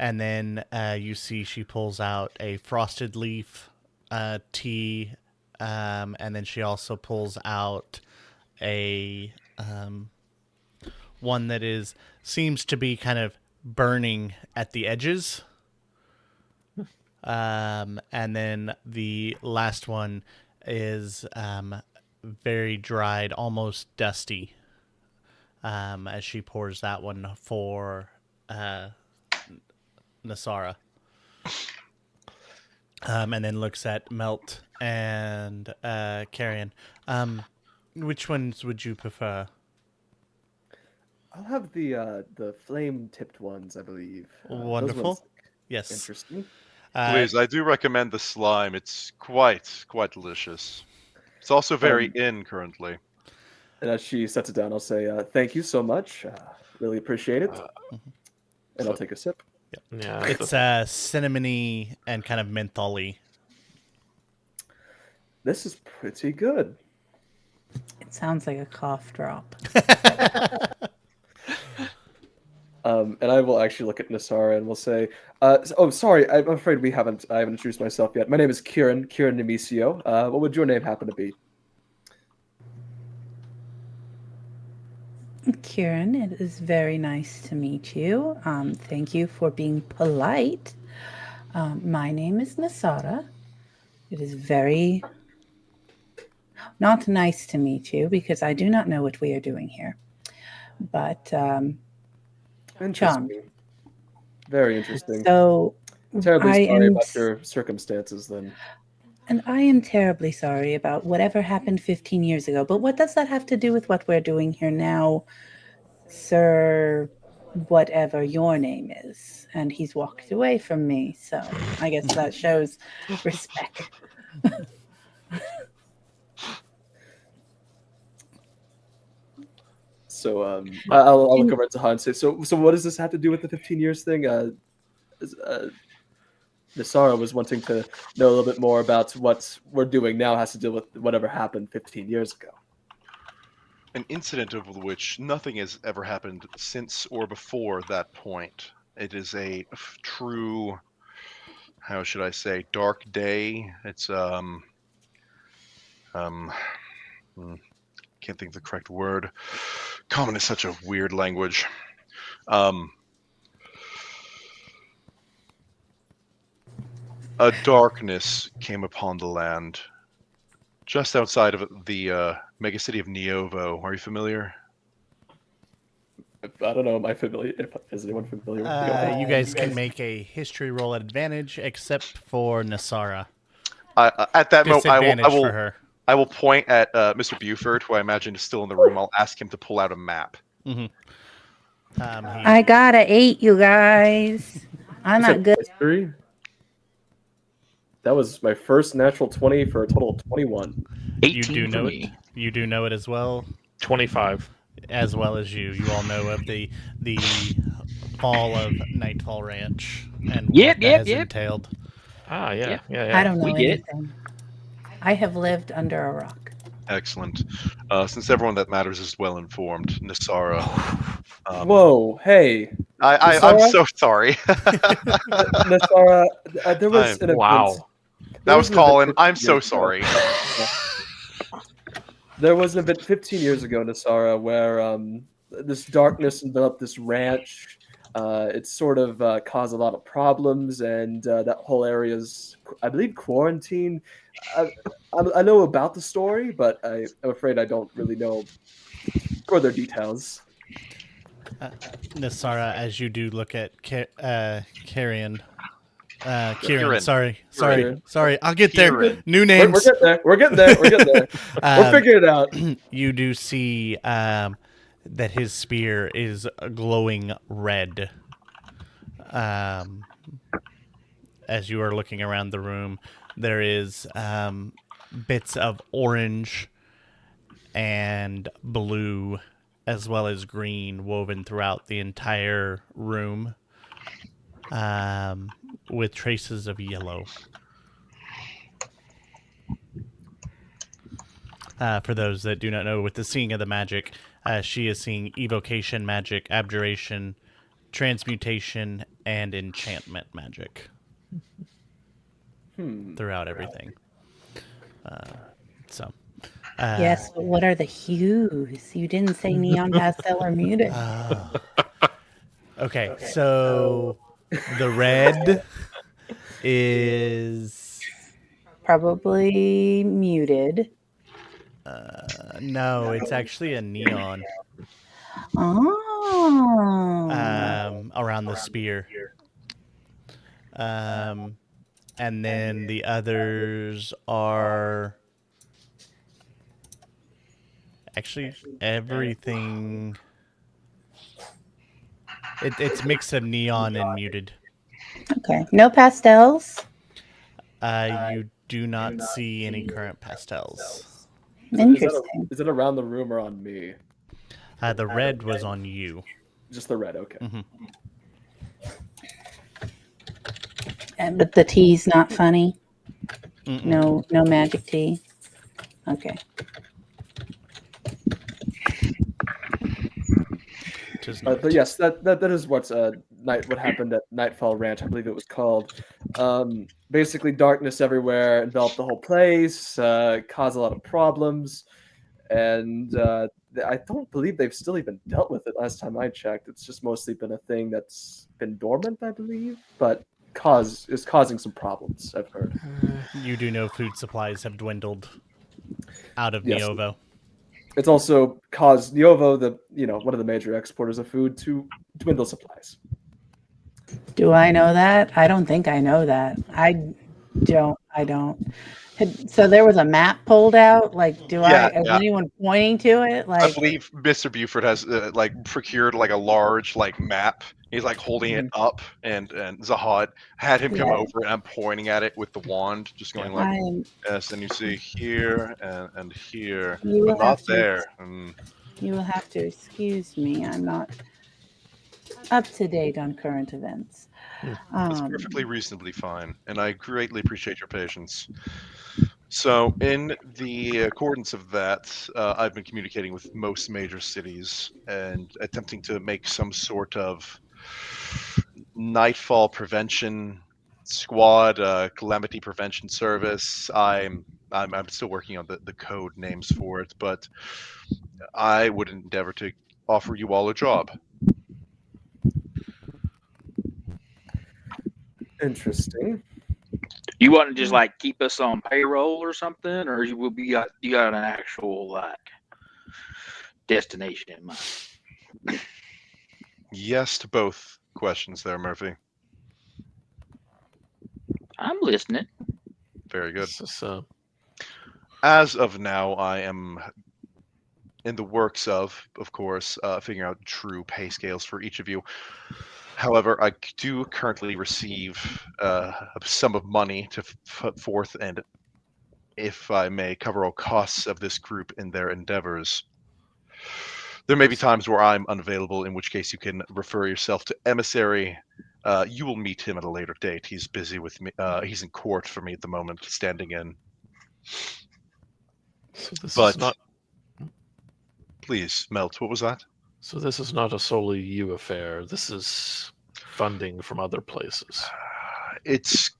And then you see she pulls out a frosted leaf tea, and then she also pulls out a one that seems to be kind of burning at the edges. And then the last one is very dried, almost dusty. As she pours that one for Nasara. And then looks at Melt and Carrion. Which ones would you prefer? I'll have the flame tipped ones, I believe. Those Wonderful. ones look Yes. interesting. Please, I do recommend the slime. It's quite delicious. It's also very in currently. And as she sets it down, I'll say, "Thank you so much. Really appreciate it." And I'll take a sip. Yeah, It's cinnamony and kind of mentholy. This is pretty good. It sounds like a cough drop. And I will actually look at Nasara and will say, sorry, I'm afraid I haven't introduced myself yet. My name is Kieran Nemecio. What would your name happen to be? Kieran, it is very nice to meet you. Thank you for being polite. My name is Nasara. It is very not nice to meet you because I do not know what we are doing here. But charmed. Interesting. Very interesting. So Terribly sorry about your circumstances then. And I am terribly sorry about whatever happened 15 years ago. But what does that have to do with what we're doing here now, Sir? Whatever your name is. And he's walked away from me. So I guess that shows respect. So I'll look over to Han and say, so what does this have to do with the 15 years thing? Nasara was wanting to know a little bit more about what we're doing now has to deal with whatever happened 15 years ago. An incident of which nothing has ever happened since or before that point. It is a true, how should I say, dark day. It's can't think of the correct word. Common is such a weird language. A darkness came upon the land just outside of the megacity of Neovo. Are you familiar? I don't know. Am I familiar? Is anyone familiar with Neovo? You guys can make a history roll at advantage, except for Nasara. At that moment, For her. I will point at Mr. Buford, who I imagine is still in the room. I'll ask him to pull out a map. Mm-hmm. I got an 8, you guys. I'm not good. History? That was my first natural 20 for a total of 21. 18 You do know for it. me. You do know it as well. 25. As well as you. You all know of the fall of Nightfall Ranch and what that has entailed. Ah, yeah. I don't know We get it. anything. I have lived under a rock. Excellent. Since everyone that matters is well informed, Nasara. Whoa, hey. I'm so sorry. Nasara, there was an event. Wow. That was Colin. 15 I'm so years ago. sorry. There was an event 15 years ago, Nasara, where this darkness enveloped this ranch. It sort of caused a lot of problems, and that whole area's, I believe, quarantined. I know about the story, but I'm afraid I don't really know further details. Nasara, as you do look at Kieran. Kieran. Sorry. I'll get Kieran. there. New names. We're getting there. We're figuring it out. You do see that his spear is glowing red. As you are looking around the room, there is bits of orange and blue as well as green woven throughout the entire room, with traces of yellow. For those that do not know, with the seeing of the magic, she is seeing evocation magic, abjuration, transmutation, and enchantment magic throughout everything. Yes, but what are the hues? You didn't say neon, pastel, or muted. Okay, so the red is Probably muted. no, it's actually a neon Oh. around the spear. And then the others are actually everything. It's mix of neon and muted. Okay. No pastels. You do not see any current pastels. Interesting. Is it around the room or on me? The red was on you. Just the red, okay. Mm-hmm. But the tea's not funny. Mm-mm. No magic tea. Okay. is not. But yes, that is what what happened at Nightfall Ranch, I believe it was called. Basically, darkness everywhere enveloped the whole place, caused a lot of problems, and I don't believe they've still even dealt with it. Last time I checked, it's just mostly been a thing that's been dormant, I believe, but is causing some problems. I've heard. You do know food supplies have dwindled out of Yes. Neovo. It's also caused Neovo, one of the major exporters of food, to dwindle supplies. Do I know that? I don't think I know that. I don't. So there was a map pulled out. Like, Yeah, is yeah. anyone pointing to it? I Like, believe Mr. Buford has procured like a large map. He's like holding it up, and Zahad had him come Yeah. over, and I'm pointing at it with the wand, just going like, I'm, yes, and you see here and here, You but will not have to- there. you will have to excuse me. I'm not up to date on current events. That's perfectly reasonably fine, and I greatly appreciate your patience. So, in the accordance of that, I've been communicating with most major cities and attempting to make some sort of nightfall prevention squad, calamity prevention service. I'm still working on the code names for it, but I would endeavor to offer you all a job. Interesting. You want to just keep us on payroll or something, or you got an actual destination in mind? Yes to both questions there, Murphy. I'm listening. Very good. This is, As of now, I am in the works of course, figuring out true pay scales for each of you. However, I do currently receive a sum of money to put forth, and if I may, cover all costs of this group in their endeavors. There may be times where I'm unavailable, in which case you can refer yourself to Emissary. You will meet him at a later date. He's busy with me. He's in court for me at the moment, standing in. so this But is not. please, Melt, what was that? So this is not a solely you affair. This is funding from other places. It's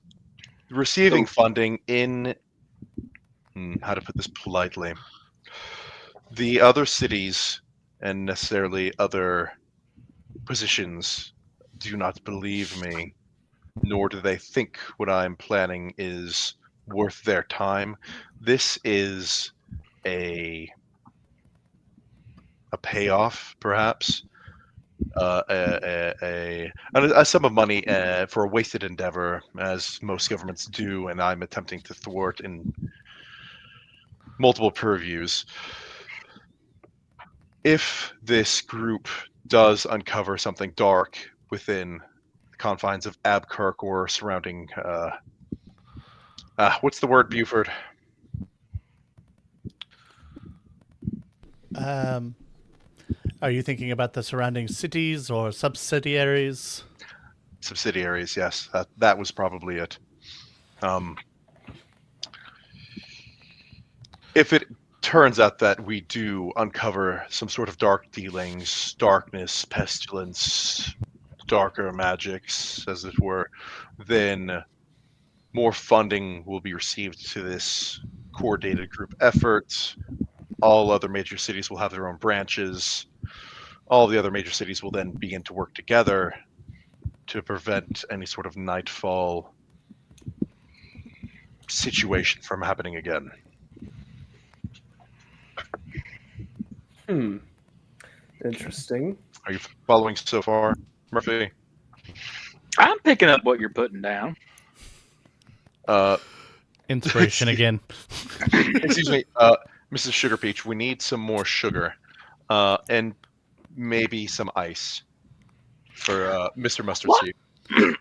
receiving funding in, how to put this politely, the other cities and necessarily other positions do not believe me, nor do they think what I'm planning is worth their time. This is a payoff, perhaps, a sum of money for a wasted endeavor, as most governments do, and I'm attempting to thwart in multiple purviews. If this group does uncover something dark within the confines of Abkirk or surrounding, what's the word, Buford? Are you thinking about the surrounding cities or subsidiaries? Subsidiaries, yes. That was probably it. If it turns out that we do uncover some sort of dark dealings, darkness, pestilence, darker magics, as it were, then more funding will be received to this coordinated group effort. All other major cities will have their own branches. All the other major cities will then begin to work together to prevent any sort of nightfall situation from happening again. Interesting. Are you following so far, Murphy? I'm picking up what you're putting down. Inspiration again. Excuse me, Mrs. Sugar Peach, we need some more sugar, and maybe some ice for Mr. Mustard Seed.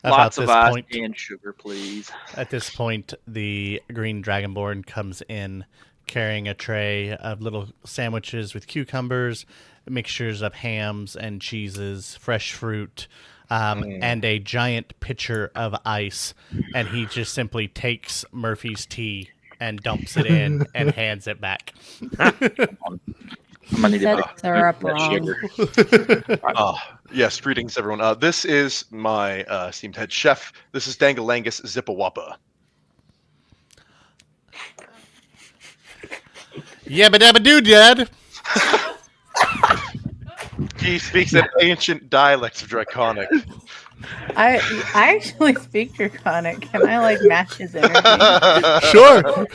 Lots of ice point, and sugar, please. At this point, the green dragonborn comes in carrying a tray of little sandwiches with cucumbers, mixtures of hams and cheeses, fresh fruit, and a giant pitcher of ice. And he just simply takes Murphy's tea and dumps it in and hands it back. I'm gonna need Set a syrup that wrong. sugar. Yes, greetings everyone. This is my esteemed head chef. This is Dangalangus Zippawappa. Yabba dabba doo, Dad. He speaks an ancient dialect of Draconic. I actually speak Draconic. Can I like match his energy? Sure.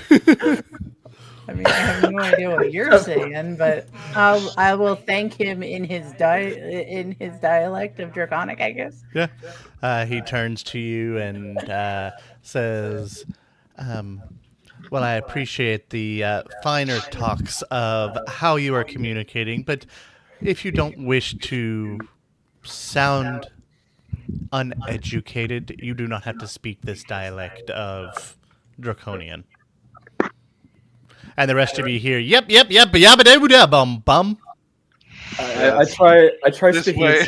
I mean, I have no idea what you're saying, but I will thank him in his dialect of Draconic, I guess. Yeah. He turns to you and says, well, I appreciate the finer talks of how you are communicating, but if you don't wish to sound uneducated, you do not have to speak this dialect of Draconian. And the rest of you hear, yep, yabba dabba bum bum. I try This speaking. way.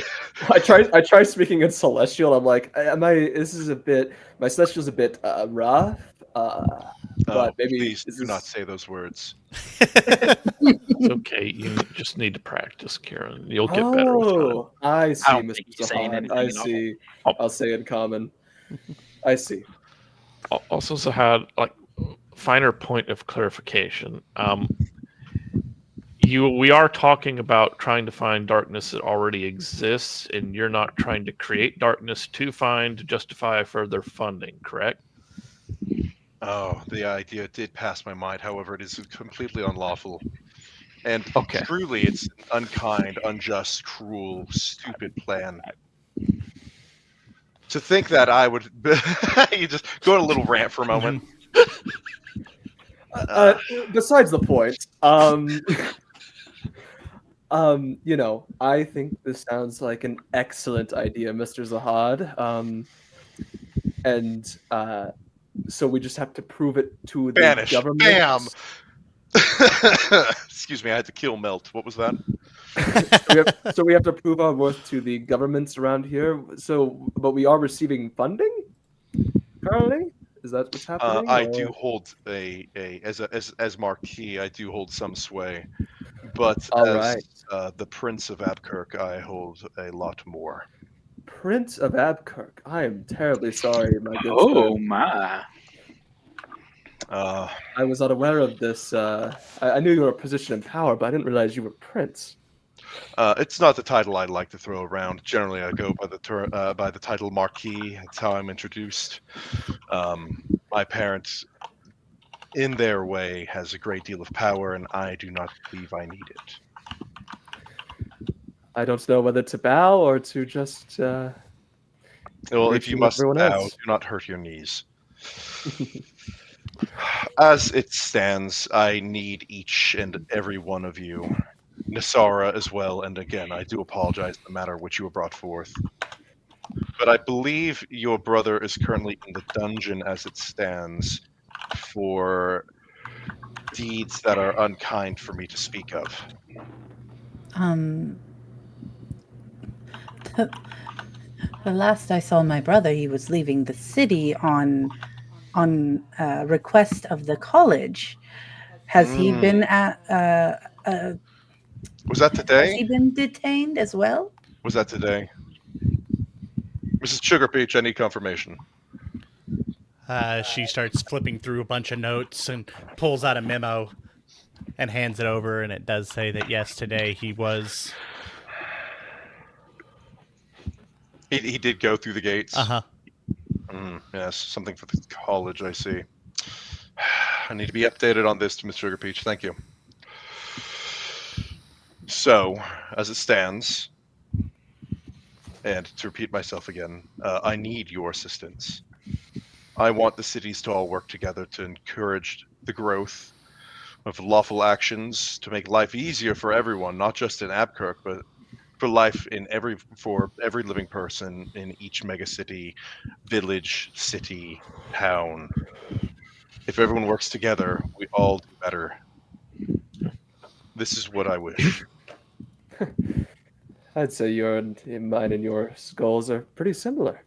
I try speaking in Celestial. I'm like, this is a bit. My Celestial's a bit rough. But maybe Please this do is- not say those words. It's okay. You just need to practice, Kieran. You'll get better with time. Oh, I see, don't think Mr. he's saying Zahan. anything I at all. see. Oh. I'll say in common. I see. Also, Zahad, like finer point of clarification. We are talking about trying to find darkness that already exists, and you're not trying to create darkness to justify further funding, correct? Oh, the idea did pass my mind. However, it is completely unlawful. And Okay. truly, it's an unkind, unjust, cruel, stupid plan. To think that I would... You just go on a little rant for a moment. Besides the point, I think this sounds like an excellent idea, Mr. Zahad. And so we just have to prove it to the Banish. government. Bam! Excuse me, I had to kill Melt. What was that? so we have to prove our worth to the governments around here. But we are receiving funding currently. Is that what's happening? I do hold as Marquis, I do hold some sway, but All as right. the Prince of Abkirk, I hold a lot more. Prince of Abkirk. I am terribly sorry, my good Oh sir. my! I was not aware of this. I knew you were a position in power, but I didn't realize you were prince. It's not the title I'd like to throw around. Generally, I go by the title Marquis. That's how I'm introduced. My parents, in their way, has a great deal of power, and I do not believe I need it. I don't know whether to bow or to just. Well, Great if you to must everyone bow, else. do not hurt your knees. As it stands, I need each and every one of you, Nisara as well, and again, I do apologize for the matter which you were brought forth. But I believe your brother is currently in the dungeon as it stands for deeds that are unkind for me to speak of. The last I saw my brother, he was leaving the city on request of the college. Has he been Was that has today? he been detained as well? Was that today? Mrs. Sugarpeach, I need confirmation. She starts flipping through a bunch of notes and pulls out a memo and hands it over, and it does say that yes, today he was. He did go through the gates. Uh-huh. Yes, something for the college, I see. I need to be updated on this to Miss Sugarpeach. Thank you. So, as it stands, and to repeat myself again, I need your assistance. I want the cities to all work together to encourage the growth of lawful actions to make life easier for everyone, not just in Abkirk, but for life for every living person in each megacity, village, city, town. If everyone works together, we all do better. This is what I wish. I'd say mine and your goals are pretty similar.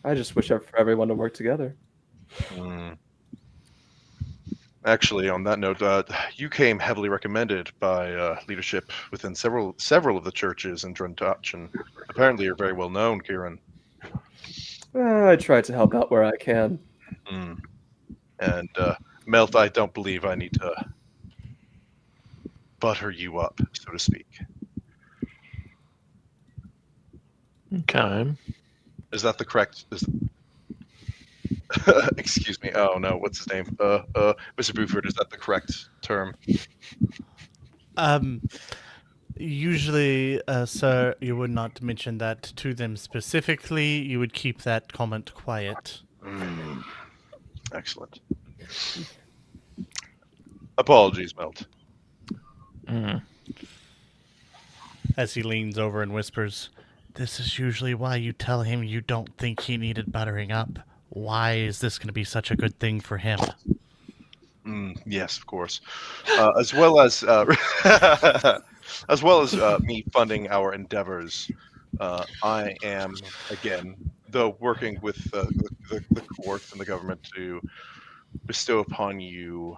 I just wish for everyone to work together. Actually, on that note, you came heavily recommended by leadership within several of the churches in Drentach, and apparently you're very well known, Kieran. I try to help out where I can. Mm. And Melt, I don't believe I need to butter you up, so to speak. Okay. Is that the correct? Excuse me. Oh no, what's his name? Mr. Buford, is that the correct term? Usually, sir, you would not mention that to them specifically. You would keep that comment quiet. Excellent. Apologies, Melt. Mm. As he leans over and whispers, "This is usually why you tell him you don't think he needed buttering up. Why is this going to be such a good thing for him?" Yes, of course. As well as me funding our endeavors, I am again, though working with the court and the government to bestow upon you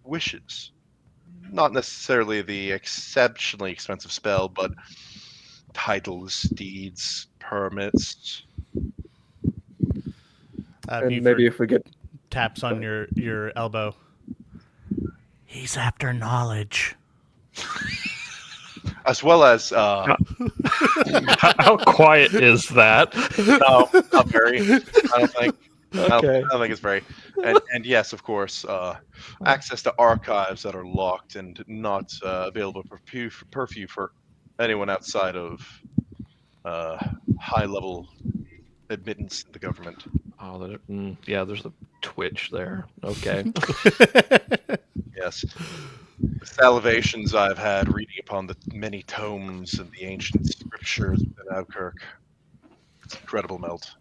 wishes. Not necessarily the exceptionally expensive spell, but titles, deeds, permits. And Buford maybe if we get taps on your elbow. He's after knowledge. As well as How quiet is that? no, not very. I don't think. Okay. I don't think it's very. And yes, of course, access to archives that are locked and not available for purview for anyone outside of high-level admittance in the government. Oh, yeah, there's a twitch there. Okay. Yes. The salivations I've had reading upon the many tomes and the ancient scriptures in Abkirk. It's incredible, Melt.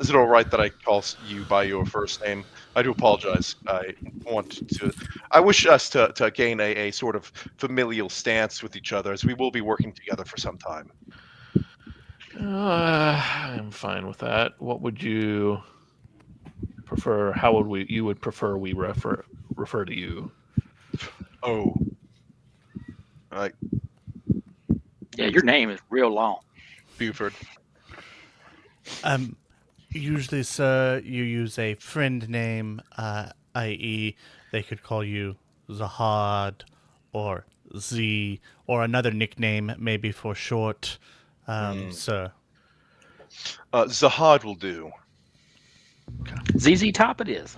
Is it all right that I call you by your first name? I do apologize. I wish us to gain a sort of familial stance with each other, as we will be working together for some time. I'm fine with that. What would you prefer? How would you would prefer we refer to you? Oh. Yeah, your name is real long. Buford. Usually, sir, you use a friend name, i.e., they could call you Zahad or Z, or another nickname, maybe for short, sir. Zahad will do. ZZ Top it is.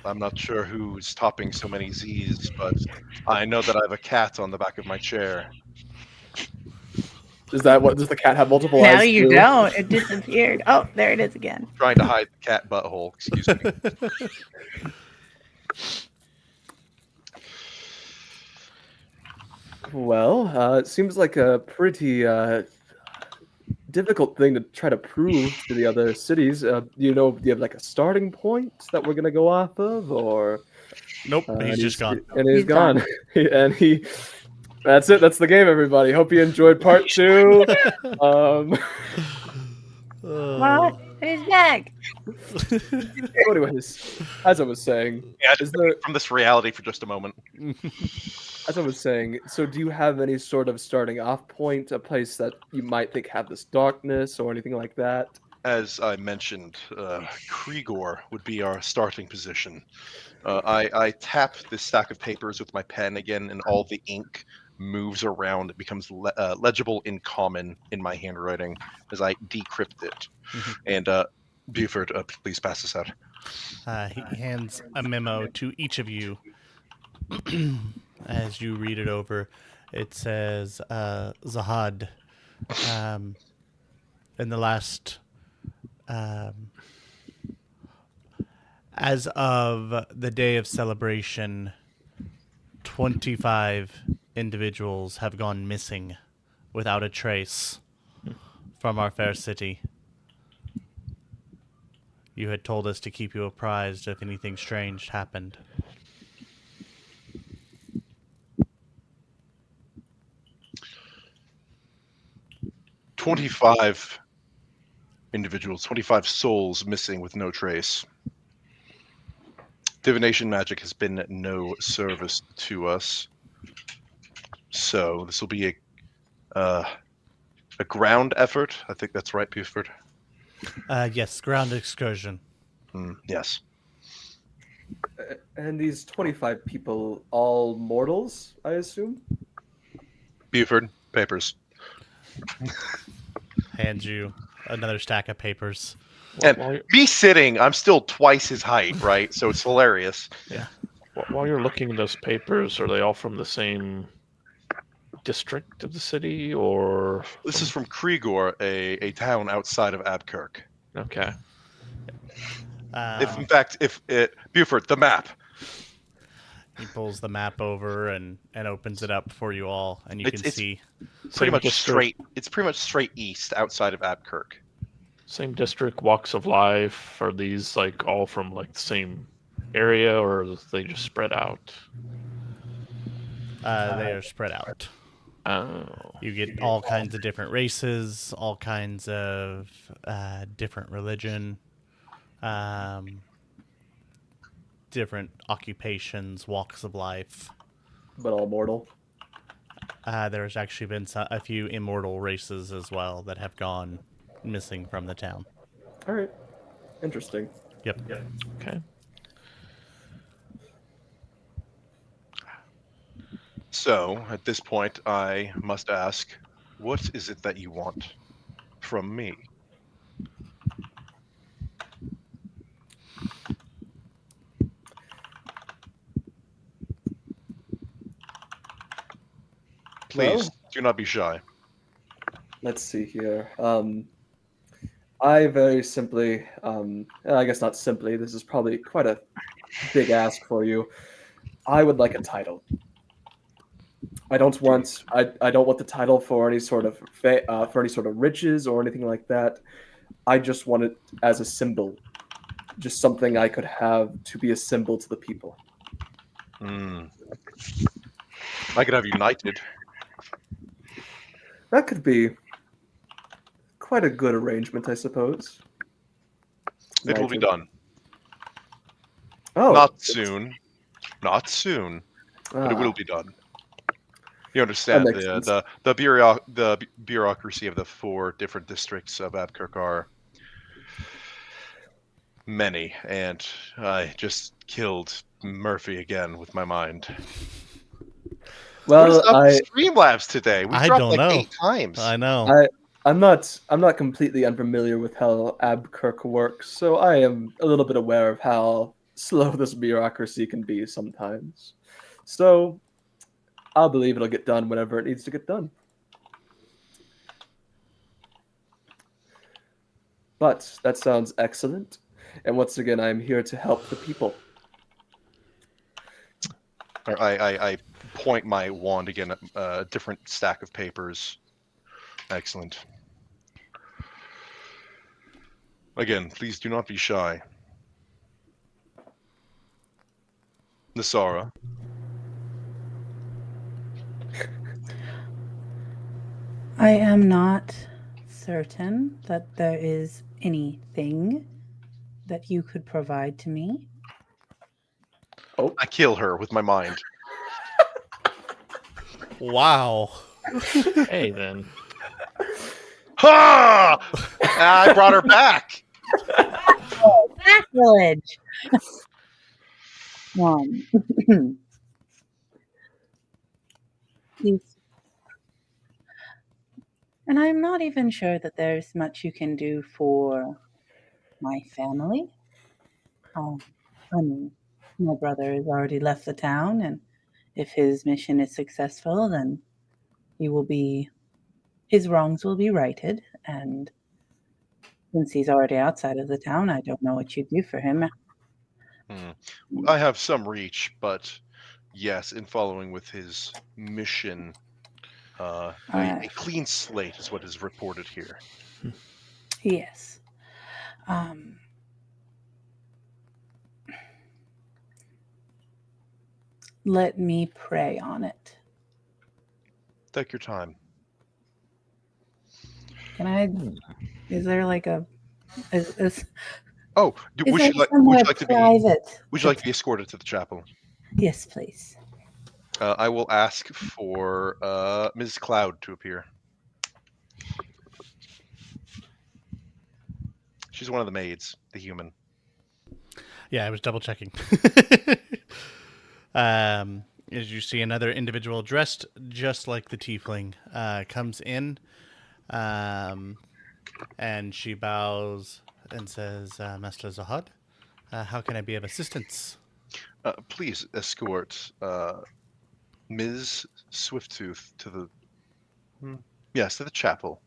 I'm not sure who's topping so many Z's, but I know that I have a cat on the back of my chair. Is that what? Does the cat have multiple Now eyes? you too? don't. It disappeared. Oh, there it is again. Trying to hide the cat butthole. Excuse me. Well, it seems like a pretty difficult thing to try to prove to the other cities. Do you have like a starting point that we're gonna go off of, or? Nope, he's just gone. And he's He's gone. gone. And he. That's it. That's the game, everybody. Hope you enjoyed part 2. What? Who's back? So anyways, as I was saying, Yeah, is just there, from this reality for just a moment. as I was saying, so do you have any sort of starting off point, a place that you might think have this darkness or anything like that? As I mentioned, Krigor would be our starting position. I tap this stack of papers with my pen again, and all the ink moves around. It becomes legible in common in my handwriting as I decrypt it. And Buford, please pass this out. He hands a memo to each of you. As you read it over, it says, Zahad, in the last... as of the day of celebration, 25 individuals have gone missing without a trace from our fair city. You had told us to keep you apprised if anything strange happened. 25 individuals, 25 souls missing with no trace. Divination magic has been no service to us. So this will be a ground effort. I think that's right, Buford. Yes, ground excursion. Yes. And these 25 people, all mortals, I assume? Buford, papers. Hands you another stack of papers. And While you're, me sitting, I'm still twice his height, right? So it's hilarious. Yeah. while you're looking at those papers, are they all from the same district of the city, or This is from Krigor, a town outside of Abkirk. Okay. If Buford, the map. He pulls the map over and opens it up for you all, and you It's- can it's- see. Pretty Same much district, straight. It's pretty much straight east outside of Abkirk. Same district, walks of life. Are these like all from like the same area, or are they just spread out? They are spread out. Oh. You get all kinds of different races, all kinds of different religion, different occupations, walks of life. But all mortal. There's actually been a few immortal races as well that have gone missing from the town. All right. Interesting. Yep. Okay. So at this point, I must ask, what is it that you want from me? Please do not be shy. Let's see here. I very simply, I guess not simply, this is probably quite a big ask for you. I would like a title. I don't want the title for any sort of riches or anything like that. I just want it as a symbol, just something I could have to be a symbol to the people. I could have you knighted. That could be quite a good arrangement, I suppose. It will be Knighted. done. Oh, Not soon. Not soon. But it will be done. You understand That makes sense. the bureaucracy of the 4 different districts of Abkirk are many, and I just killed Murphy again with my mind. What is Well, up with Streamlabs today? We I dropped don't like know. 8 times. I know. I'm not completely unfamiliar with how Abkirk works, so I am a little bit aware of how slow this bureaucracy can be sometimes. So I'll believe it'll get done whenever it needs to get done. But that sounds excellent. And once again, I'm here to help the people. I point my wand again at a different stack of papers. Excellent. Again, please do not be shy. Nasara. I am not certain that there is anything that you could provide to me. I kill her with my mind. Wow. Hey, then. Ha! I brought her back. Sacrilege! Please. And I'm not even sure that there's much you can do for my family. I mean, my brother has already left the town, and if his mission is successful, then his wrongs will be righted. And since he's already outside of the town, I don't know what you'd do for him. I have some reach, but yes, in following with his mission, a clean slate is what is reported here. Yes. Let me pray on it. Take your time. Can I? Is there like a? Is Oh, is would there you like somewhere to be private? would you like to be escorted to the chapel? Yes, please. I will ask for Ms. Cloud to appear. She's one of the maids, the human. Yeah, I was double checking. As you see, another individual dressed just like the tiefling comes in, and she bows and says, "Master Zahad, how can I be of assistance?" Please escort Ms. Swifttooth to the to the chapel.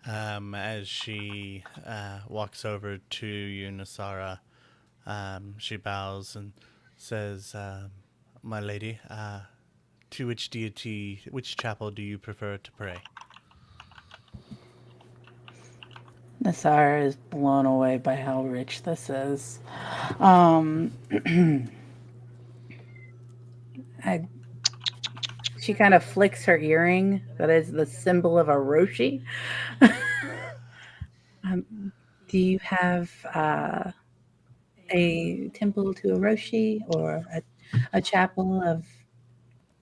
As she walks over to you, Nasara, she bows and says, "My lady, to which deity, which chapel do you prefer to pray?" Nasara is blown away by how rich this is. Um, she kind of flicks her earring. That is the symbol of a Roshi. Do you have a temple to a Roshi or a chapel of?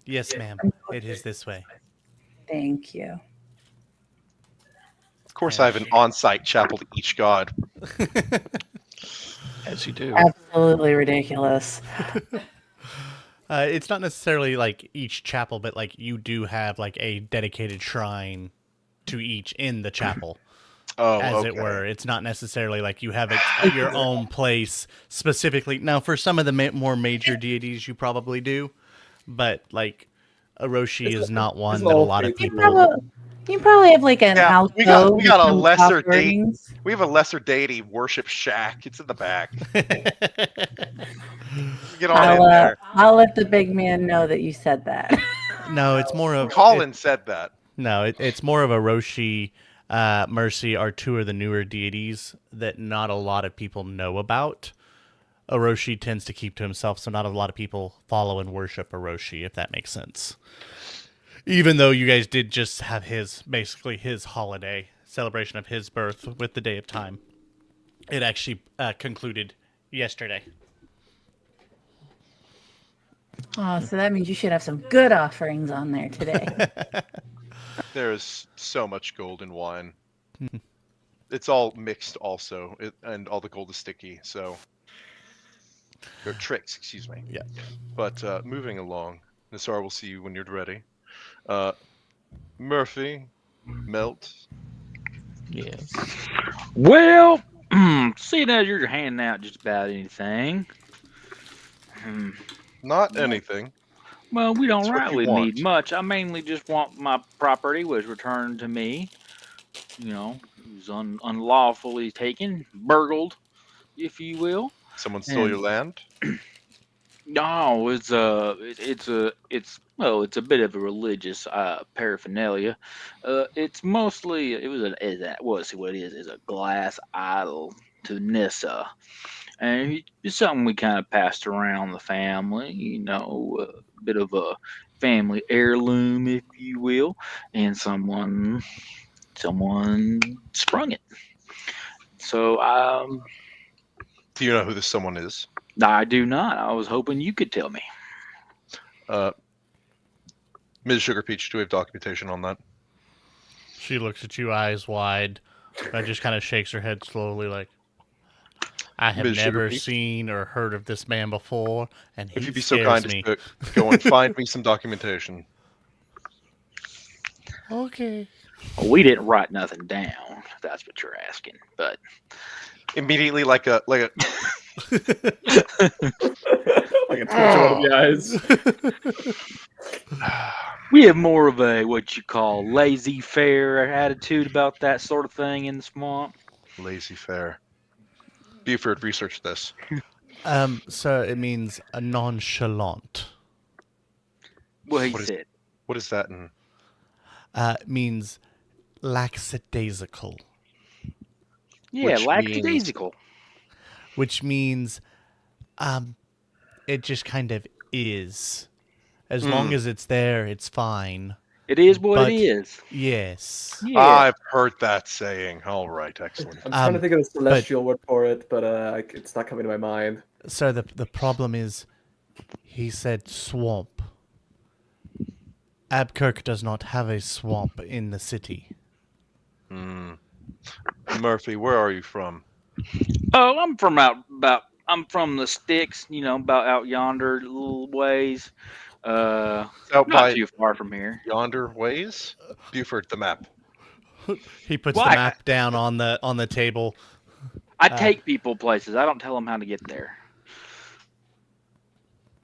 Yes, ma'am. It is this way. Thank you. Of course, I have an on-site chapel to each god. As you do. Absolutely ridiculous. It's not necessarily like each chapel, but like you do have like a dedicated shrine to each in the chapel, as it were. It's not necessarily like you have it at your own place specifically. Now, for some of the more major deities, you probably do, but like Orochi is not one that a lot of people. You probably have like an alcove. We got a with lesser some deity. offerings. We have a lesser deity worship shack. It's in the back. Get on in there. I'll let the big man know that you said that. No, it's more of Colin said that. No, it's more of Orochi. Mercy are two of the newer deities that not a lot of people know about. Orochi tends to keep to himself, so not a lot of people follow and worship Orochi, if that makes sense. Even though you guys did just have basically his holiday celebration of his birth with the Day of Time. It actually concluded yesterday. Oh, so that means you should have some good offerings on there today. There is so much gold in wine. It's all mixed also, and all the gold is sticky, so... Or tricks, excuse me. Yeah. But moving along, Nassar will see you when you're ready. Murphy, Melt. Yes. Well, seeing as you're handing out just about anything. Not anything. Well, we don't It's what you really want. need much. I mainly just want my property was returned to me. You know, it was unlawfully taken, burgled, if you will. Someone stole your land? No, it's a bit of a religious paraphernalia. It's mostly what it is a glass idol to Nissa, and it's something we kind of passed around the family. You know, a bit of a family heirloom, if you will, and someone sprung it. So Do you know who this someone is? I do not. I was hoping you could tell me. Ms. Sugar Peach, do we have documentation on that? She looks at you eyes wide and just kind of shakes her head slowly like, I have Ms. Sugar never Peach? seen or heard of this man before, and he If you'd be so scares kind me. as to go and find me some documentation. Okay. Well, we didn't write nothing down, if that's what you're asking. But Immediately, like a Like a twitch of the eyes. we have more of a what you call laissez-faire attitude about that sort of thing in the swamp. lazy fair. Buford, research this. So it means a nonchalant. Well, he What is- said. What is that in? It means lackadaisical, Yeah, Which lackadaisical. which means it just kind of is. As long as it's there, it's fine. It is what But- it is. Yes. Yeah. I've heard that saying. All right, excellent. I'm trying to think of the but- celestial word for it, but it's not coming to my mind. So the problem is, he said swamp. Abkirk does not have a swamp in the city. Murphy, where are you from? Oh, I'm from I'm from the sticks, about out yonder little ways. Out Not by too far from here. yonder ways? Buford, the map. He puts Well, the map down on the table. I take people places. I don't tell them how to get there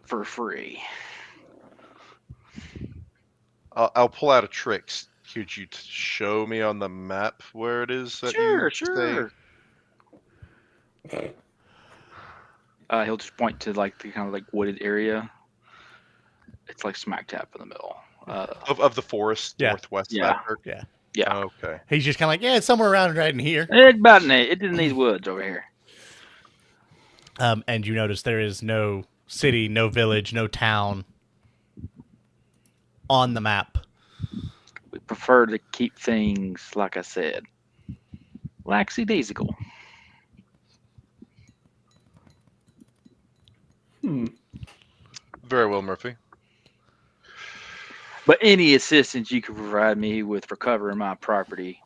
for free. I'll pull out a trick. Could you show me on the map where it is that you Sure. say? He'll just point to like the kind of like wooded area. It's like smack tap in the middle. Of the forest Yeah. northwest Yeah. of Abkirk? Yeah. Yeah, Okay. He's just kind of like, yeah, it's somewhere around right in here. it's in these woods over here. And you notice there is no city, no village, no town on the map. We prefer to keep things, like I said, lackadaisical. Very well, Murphy. But any assistance you can provide me with recovering my property,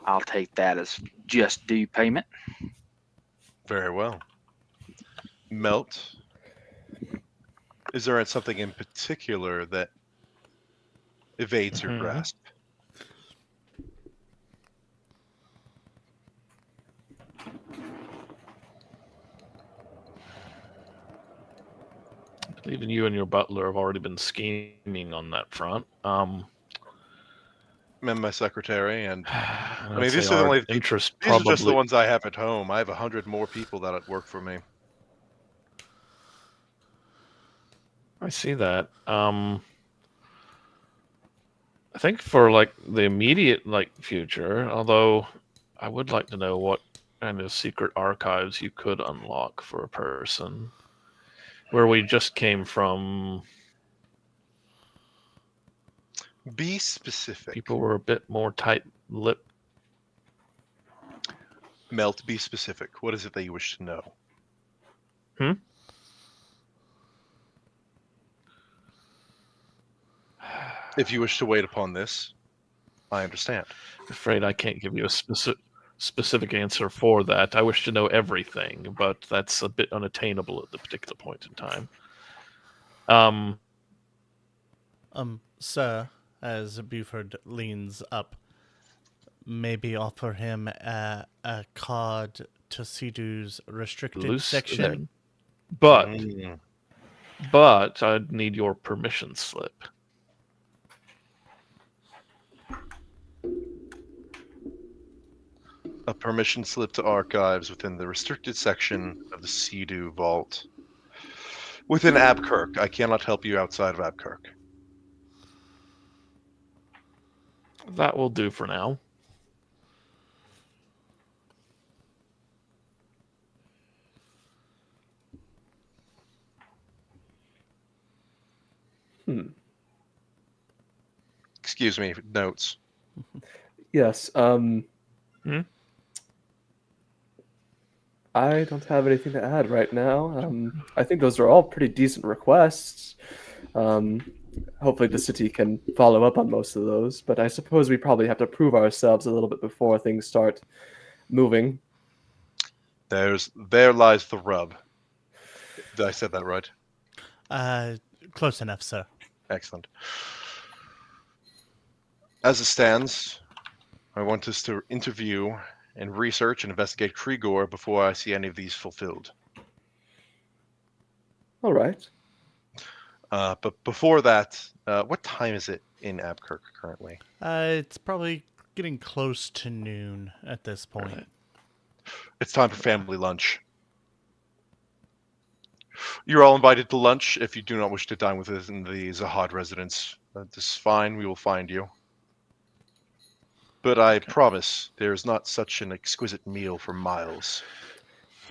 I'll take that as just due payment. Very well. Melt, is there something in particular that evades your grasp? Even you and your butler have already been scheming on that front. And my secretary, and I mean, these are the only interest. these are just the Probably ones I have at home. I have 100 more people that work for me. I see that. I think for like the immediate future, although I would like to know what kind of secret archives you could unlock for a person. Where we just came from, Be specific. people were a bit more tight-lipped. Melt, be specific. What is it that you wish to know? If you wish to wait upon this, I understand. Afraid I can't give you a specific answer for that. I wish to know everything, but that's a bit unattainable at the particular point in time. Sir, as Buford leans up, maybe offer him a card to Sidu's restricted Loose section. then. But Mm. I'd need your permission slip. A permission slip to archives within the restricted section of the Sea-Doo Vault. Within Abkirk. I cannot help you outside of Abkirk. That will do for now. Excuse me, notes. Yes. I don't have anything to add right now. I think those are all pretty decent requests. Hopefully the city can follow up on most of those, but I suppose we probably have to prove ourselves a little bit before things start moving. There lies the rub. Did I said that right? Close enough, sir. Excellent. As it stands, I want us to interview and research and investigate Krigor before I see any of these fulfilled. All right. But before that, what time is it in Abkirk currently? It's probably getting close to noon at this point. It's time for family lunch. You're all invited to lunch if you do not wish to dine with us in the Zahad residence. This is fine, we will find you. But I promise there is not such an exquisite meal for miles.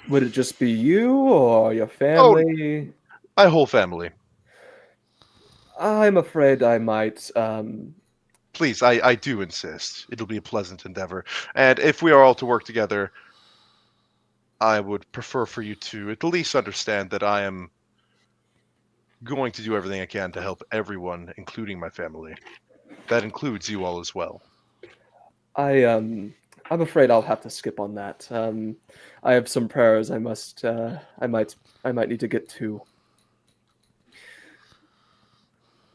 Would it just be you or your family? My whole family. I'm afraid I might Please, I do insist. It'll be a pleasant endeavor. And if we are all to work together, I would prefer for you to at least understand that I am going to do everything I can to help everyone, including my family. That includes you all as well. I'm afraid I'll have to skip on that. I have some prayers I might need to get to.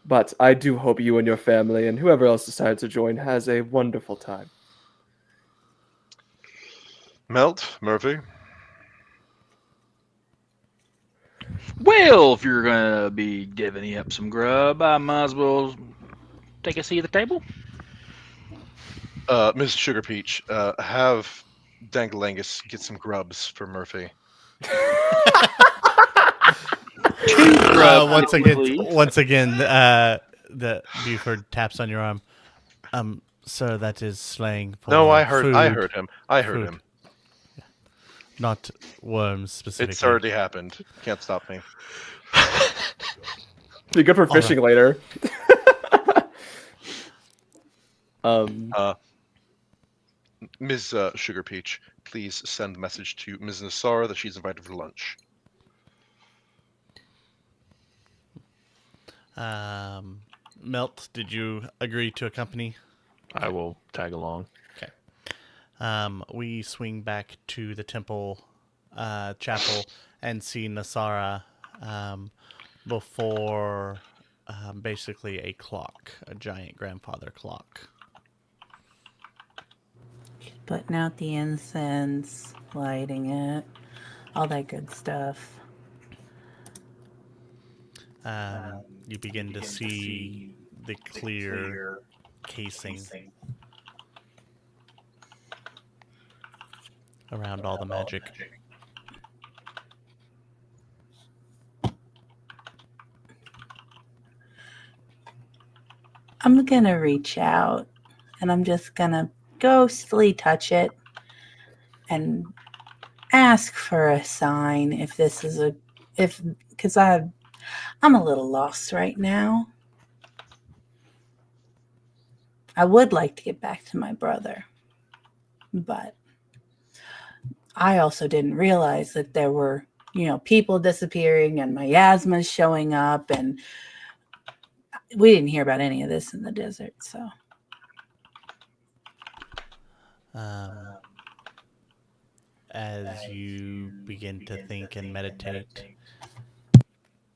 But I do hope you and your family and whoever else decides to join has a wonderful time. Melt, Murphy. Well, if you're gonna be divvying up some grub, I might as well take a seat at the table. Ms. Sugar Peach, have Dangalangus get some grubs for Murphy. Grub, once again, the Buford taps on your arm. Sir, that is slang for No, I heard food. him. I heard Food. him. Not worms specifically. It's already happened. Can't stop me. Be good for fishing later. Ms. Sugar Peach, please send a message to Ms. Nassara that she's invited for lunch. Melt, did you agree to accompany? I will tag along. We swing back to the temple chapel and see Nasara before basically a clock, a giant grandfather clock. Putting out the incense, lighting it, all that good stuff. You begin to see the clear casing around all the magic. I'm gonna reach out and I'm just gonna ghostly touch it and ask for a sign if this is because I'm a little lost right now. I would like to get back to my brother, but I also didn't realize that there were, people disappearing and miasmas showing up, and we didn't hear about any of this in the desert, so. As you begin to think and meditate,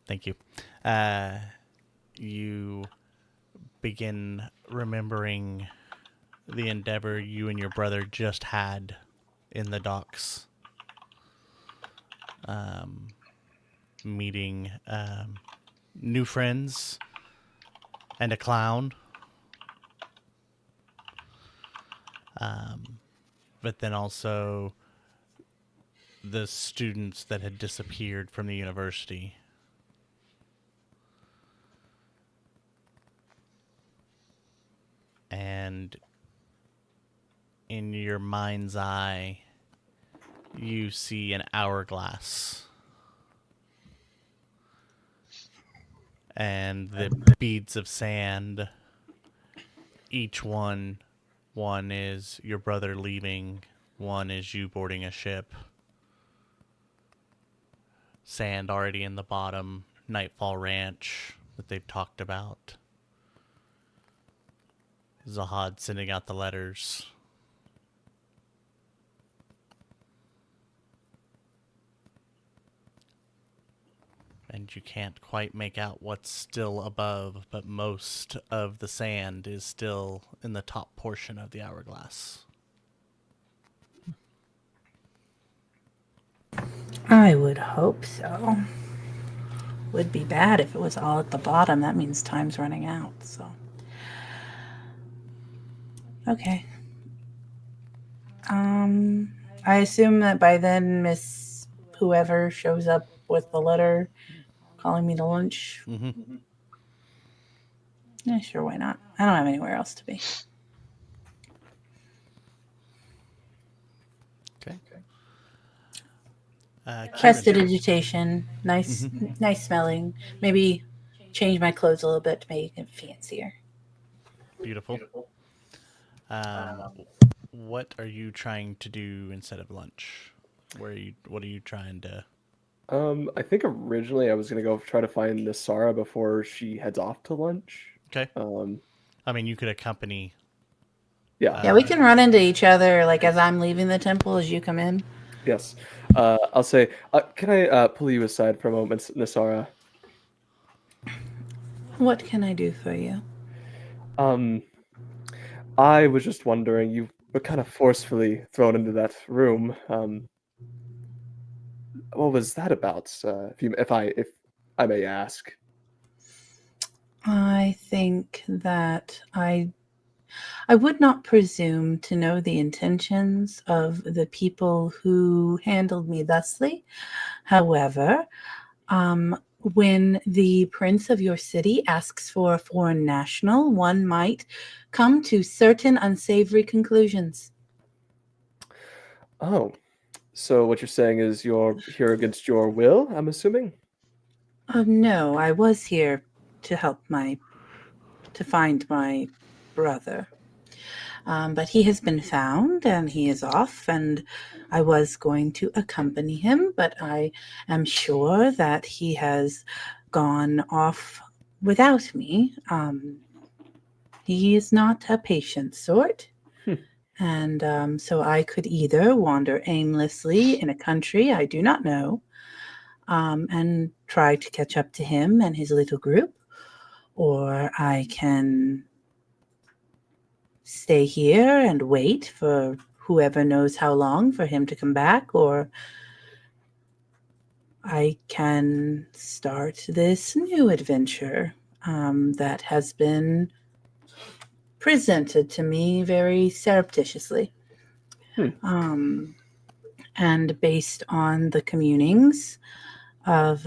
thank you. You begin remembering the endeavor you and your brother just had in the docks. Meeting new friends and a clown. But then also the students that had disappeared from the university. And in your mind's eye, you see an hourglass. And the beads of sand, each one is your brother leaving, one is you boarding a ship. Sand already in the bottom, Nightfall Ranch that they've talked about. Zahad sending out the letters. And you can't quite make out what's still above, but most of the sand is still in the top portion of the hourglass. I would hope so. Would be bad if it was all at the bottom. That means time's running out, so. Okay. I assume that by then Miss whoever shows up with the letter calling me to lunch. Mm-hmm. Yeah, sure, why not? I don't have anywhere else to be. Okay. Prestidigitation, nice smelling. Maybe change my clothes a little bit to make it fancier. Beautiful. What are you trying to do instead of lunch? What are you trying to? I think originally I was gonna go try to find Nasara before she heads off to lunch. Okay. Um, I mean, you could accompany. yeah, Yeah, we can run into each other like as I'm leaving the temple as you come in. yes. I'll say, can I pull you aside for a moment, Nasara? What can I do for you? Um, I was just wondering, you were kind of forcefully thrown into that room. What was that about? If I may ask. I think that I would not presume to know the intentions of the people who handled me thusly. However, when the prince of your city asks for a foreign national, one might come to certain unsavory conclusions. Oh, so what you're saying is you're here against your will, I'm assuming? No, I was here to to find my brother. But he has been found and he is off, and I was going to accompany him, but I am sure that he has gone off without me. He is not a patient sort. And so I could either wander aimlessly in a country I do not know and try to catch up to him and his little group, or I can stay here and wait for whoever knows how long for him to come back, or I can start this new adventure that has been presented to me very surreptitiously. And based on the communings of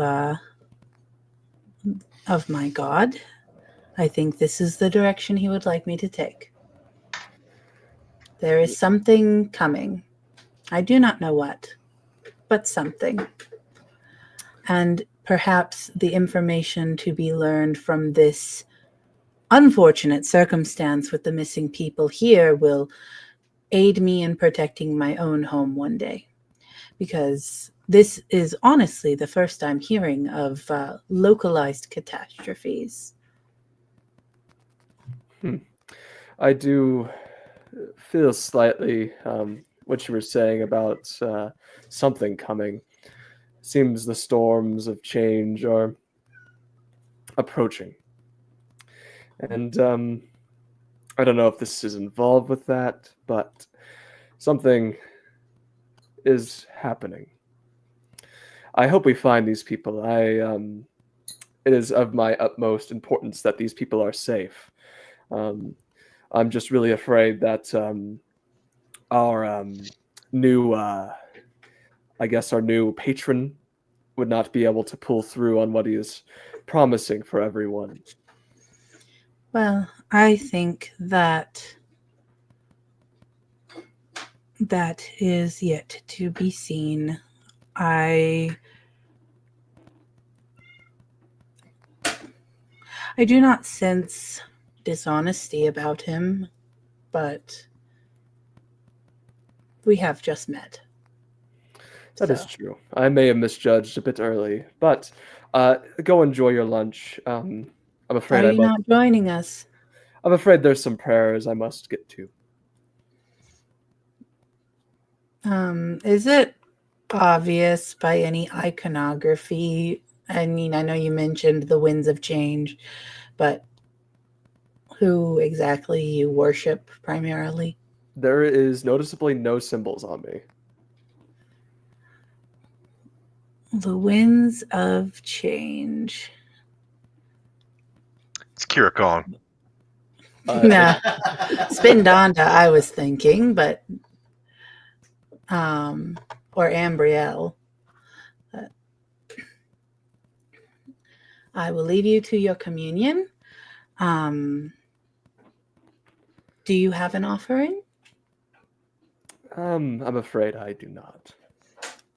my god, I think this is the direction he would like me to take. There is something coming. I do not know what, but something. And perhaps the information to be learned from this unfortunate circumstance with the missing people here will aid me in protecting my own home one day. Because this is honestly the first I'm hearing of localized catastrophes. I do feel slightly what you were saying about something coming. Seems the storms of change are approaching. And I don't know if this is involved with that, but something is happening. I hope we find these people. It is of my utmost importance that these people are safe. I'm just really afraid that our new, I guess, our new patron would not be able to pull through on what he is promising for everyone. Well, I think that is yet to be seen. I do not sense dishonesty about him, but we have just met. That is true. I may have misjudged a bit early, but go enjoy your lunch. I'm afraid Are you not joining us? I'm afraid there's some prayers I must get to. Is it obvious by any iconography? I mean, I know you mentioned the winds of change, but who exactly you worship primarily? There is noticeably no symbols on me. The winds of change. It's Kirakon. Nah, Spindonda, I was thinking, but or Ambrielle. But I will leave you to your communion. Do you have an offering? I'm afraid I do not.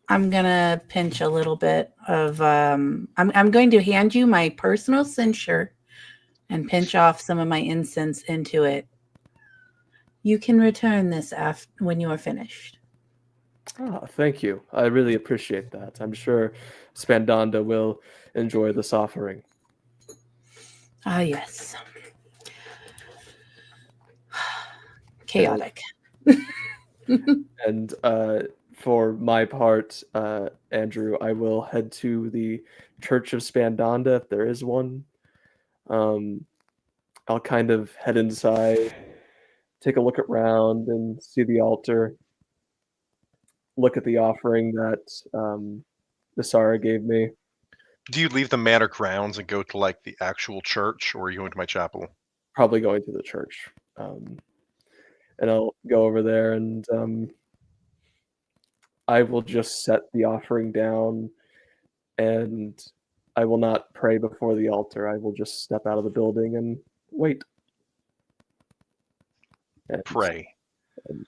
I'm gonna pinch a little bit of I'm going to hand you my personal censure and pinch off some of my incense into it. You can return this when you are finished. Ah, thank you. I really appreciate that. I'm sure Spandanda will enjoy this offering. Ah, yes. Chaotic. And for my part, Andrew, I will head to the Church of Spandanda if there is one. I'll kind of head inside, take a look around, and see the altar. Look at the offering that Nasara gave me. Do you leave the manor grounds and go to like the actual church, or are you going to my chapel? Probably going to the church. And I'll go over there and I will just set the offering down and I will not pray before the altar. I will just step out of the building and wait. And, Pray. and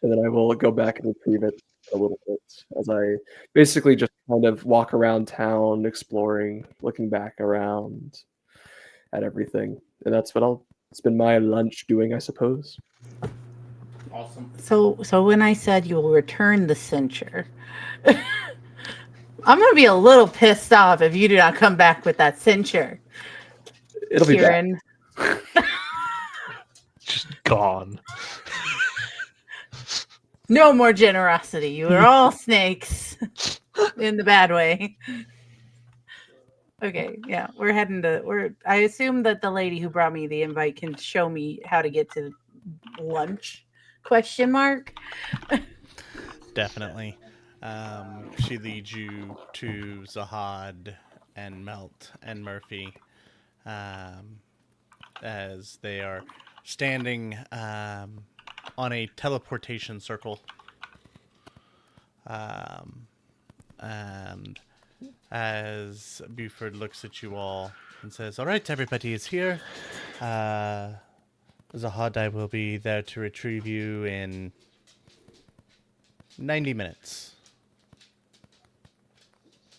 then I will go back and retrieve it a little bit as I basically just kind of walk around town, exploring, looking back around at everything. And that's what I'll spend my lunch doing, I suppose. Awesome. So when I said you will return the censure, I'm gonna be a little pissed off if you do not come back with that censure. It'll be back. Kieran. Just gone. No more generosity. You are all snakes in the bad way. Okay, yeah, we're heading to. I assume that the lady who brought me the invite can show me how to get to lunch? Question mark. Definitely. She leads you to Zahad and Melt and Murphy as they are standing on a teleportation circle. And as Buford looks at you all and says, "All right, everybody is here. Zahad will be there to retrieve you in 90 minutes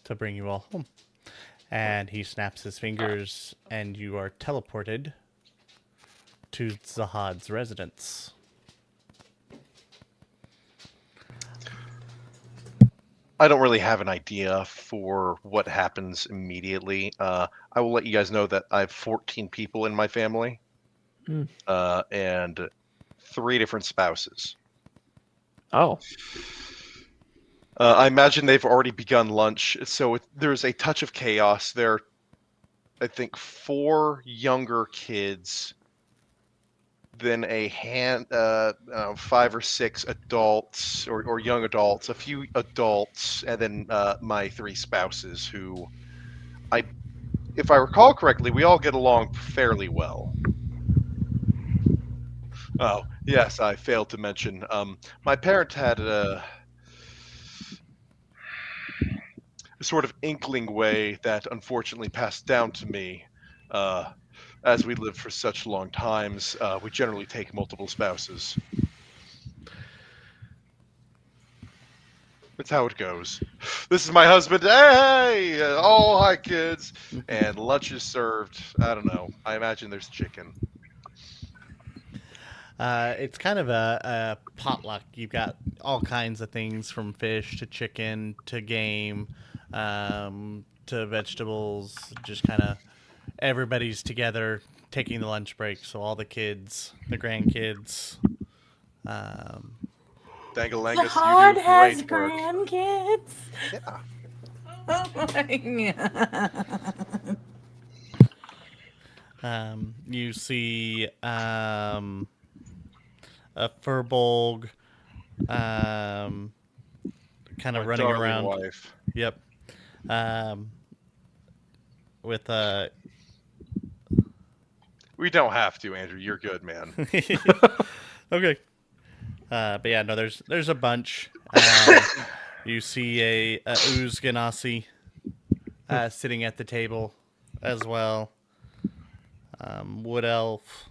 to bring you all home." And he snaps his fingers, and you are teleported to Zahad's residence. I don't really have an idea for what happens immediately. I will let you guys know that I have 14 people in my family, and 3 different spouses. Oh. I imagine they've already begun lunch, so there's a touch of chaos. There are, I think, 4 younger kids, then a 5 or 6 adults or young adults, a few adults, and then my 3 spouses who, if I recall correctly, we all get along fairly well. Oh, yes, I failed to mention. My parent had a sort of inkling way that unfortunately passed down to me. As we lived for such long times, we generally take multiple spouses. That's how it goes. This is my husband. Hey! Oh, hi, kids. And lunch is served. I don't know. I imagine there's chicken. It's kind of a potluck. You've got all kinds of things from fish to chicken to game to vegetables. Just kind of everybody's together taking the lunch break. So all the kids, the grandkids. Dangalangus, Zahad you do has great work. grandkids. Yeah. Oh my god. You see a furbolg kind of My running darling around. wife. Yep. With We don't have to, Andrew. You're good, man. okay. But yeah, no, there's a bunch. You see a Ooze Ganassi sitting at the table as well. Wood Elf.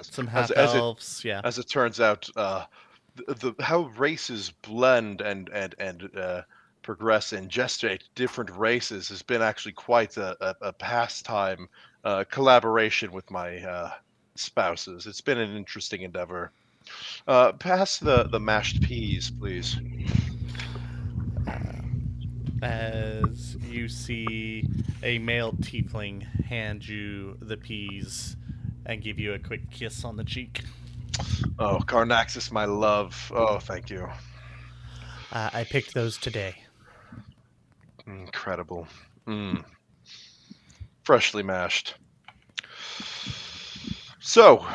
Some half elves. Yeah. As it turns out, the how races blend and progress and gestate different races has been actually quite a pastime collaboration with my spouses. It's been an interesting endeavor. Pass the mashed peas, please. As you see a male tiefling hand you the peas and give you a quick kiss on the cheek. Oh, Carnaxus, my love. Oh, thank you. I picked those today. Incredible. Freshly mashed. So,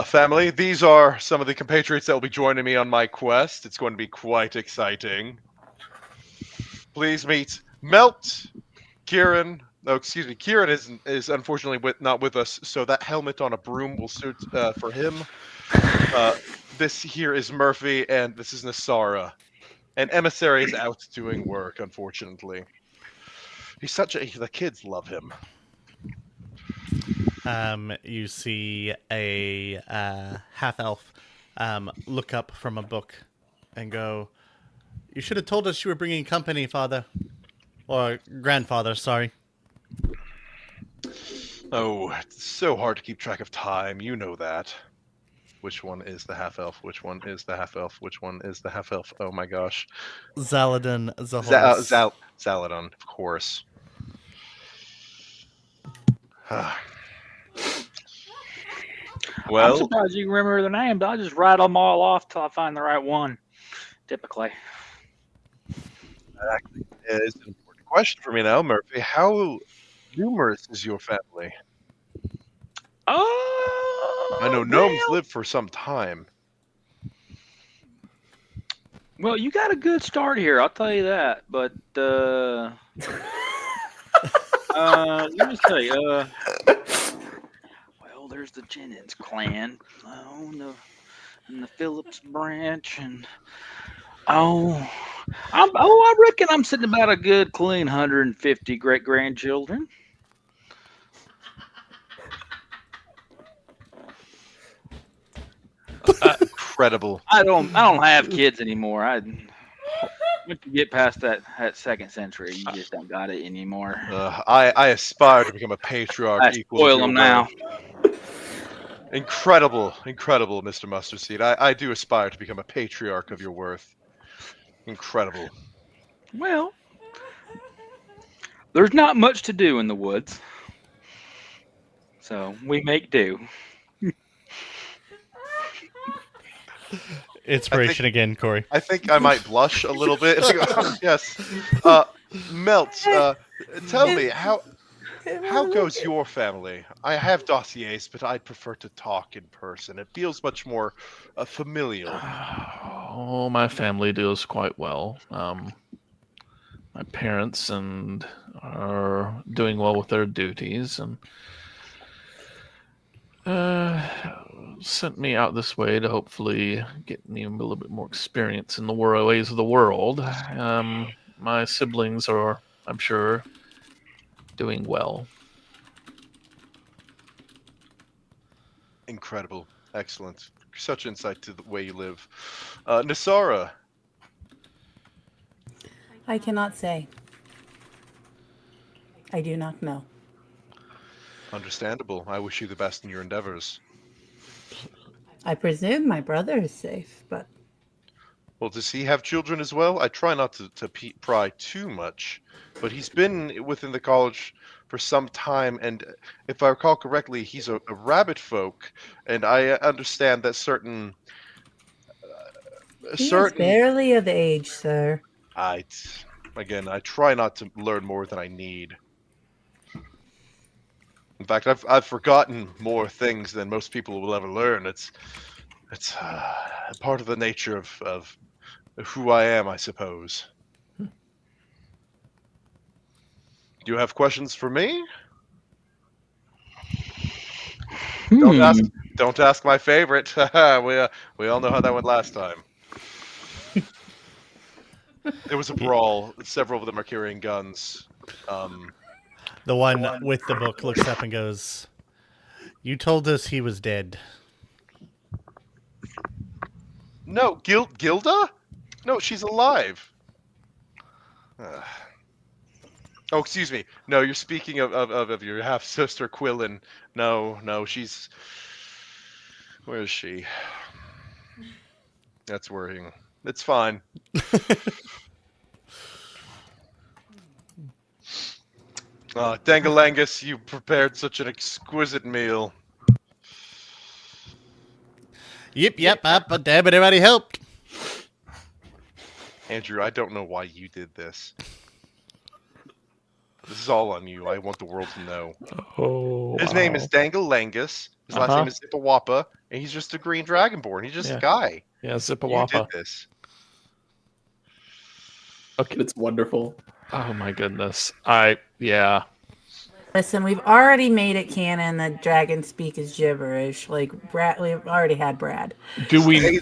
family, these are some of the compatriots that will be joining me on my quest. It's going to be quite exciting. Please meet Melt, Kieran. Oh, excuse me. Kieran is unfortunately not with us, so that helmet on a broom will suit for him. This here is Murphy, and this is Nasara. And Emissary is out doing work, unfortunately. He's the kids love him. You see a half elf look up from a book and go, "You should have told us you were bringing company, father. Or grandfather, sorry." Oh, it's so hard to keep track of time. You know that. Which one is the half elf? Which one is the half elf? Which one is the half elf? Oh my gosh. Zaladin Zahorus. Zaladon, of course. Well, I'm surprised you can remember their names. I'll just rattle them all off till I find the right one. Typically. that actually is an important question for me now, Murphy. How numerous is your family? Oh, I know gnomes live for some time. Well, you got a good start here, I'll tell you that. But let me see. Well, there's the Jennings clan, and the Phillips branch, and I reckon I'm sitting about a good clean 150 great grandchildren. Incredible. I don't have kids anymore. Once you get past that second century, you just don't got it anymore. I aspire to become a patriarch. I equal to spoil your them now. Incredible, Mr. Mustard Seed. I do aspire to become a patriarch of your worth. Incredible. Well, there's not much to do in the woods, so we make do. Inspiration again, Corey. I think I might blush a little bit. Yes. Melt, tell me, how goes your family? I have dossiers, but I'd prefer to talk in person. It feels much more familial. Oh, my family does quite well. My parents are doing well with their duties, and sent me out this way to hopefully get me a little bit more experience in the ways of the world. My siblings are, I'm sure, doing well. Incredible. Excellent. Such insight to the way you live. Nasara. I cannot say. I do not know. Understandable. I wish you the best in your endeavors. I presume my brother is safe, but Well, does he have children as well? I try not to pry too much, but he's been within the college for some time, and if I recall correctly, he's a rabbit folk, and I understand that certain he is barely of age, sir. I try not to learn more than I need. In fact, I've forgotten more things than most people will ever learn. It's part of the nature of who I am, I suppose. Do you have questions for me? Don't ask my favorite. We all know how that went last time. There was a brawl. Several of them are carrying guns. The one with the book looks up and goes, "You told us he was dead." No, Gilda? No, she's alive. Oh, excuse me. No, you're speaking of your half sister Quillen. No, she's. Where is she? That's worrying. It's fine. Dangalangus, you prepared such an exquisite meal. Yep, but damn, everybody helped. Andrew, I don't know why you did this. This is all on you. I want the world to know. Oh, His name is Dangalangus. His last name is Zippawappa, and he's just a green dragonborn. He's just a guy. Yeah, You Zippawappa. did this. Okay. It's wonderful. Oh my goodness. Yeah. Listen, we've already made it canon that dragon speak is gibberish. Like Brad, we've already had Brad. Do we?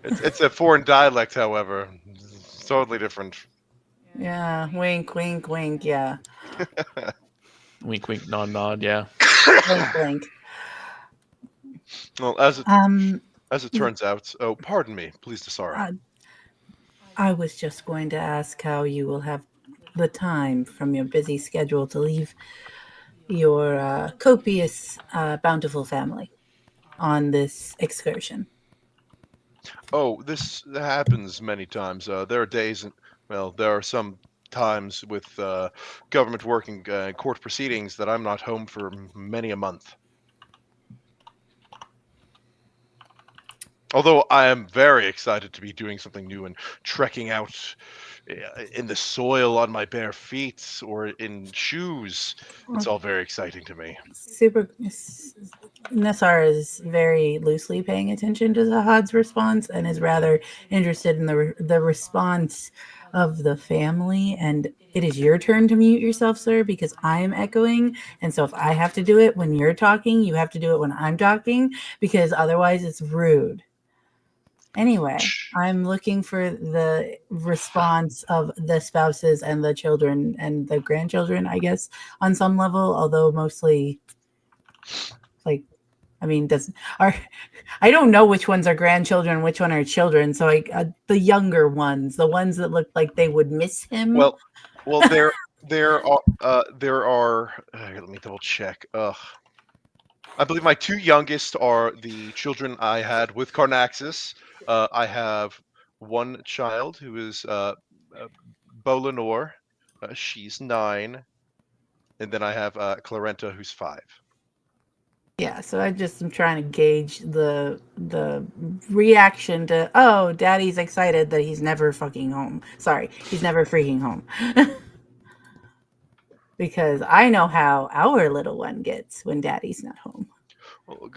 It's a foreign dialect, however. It's totally different. Yeah, wink, wink, wink. Yeah, Wink, wink, nod, nod. Yeah. blink, blink. Well, as it turns out. Oh, pardon me, please, Desara. I was just going to ask how you will have the time from your busy schedule to leave your copious, bountiful family on this excursion. Oh, this happens many times. There are days, there are some times with government working court proceedings that I'm not home for many a month. Although I am very excited to be doing something new and trekking out in the soil on my bare feet or in shoes. It's all very exciting to me. Nassar is very loosely paying attention to Zahad's response and is rather interested in the response of the family. And it is your turn to mute yourself, sir, because I am echoing. And so if I have to do it when you're talking, you have to do it when I'm talking, because otherwise it's rude. Anyway, I'm looking for the response of the spouses and the children and the grandchildren, I guess, on some level, although mostly, I don't know which ones are grandchildren, which one are children. So the younger ones, the ones that look like they would miss him. Well, there are. Let me double check. I believe my two youngest are the children I had with Carnaxus. I have one child who is Bolanor. She's 9. And then I have Clarenta, who's 5. Yeah, so I just am trying to gauge the reaction to, oh, daddy's excited that he's never fucking home. Sorry, he's never freaking home. Because I know how our little one gets when daddy's not home. Well,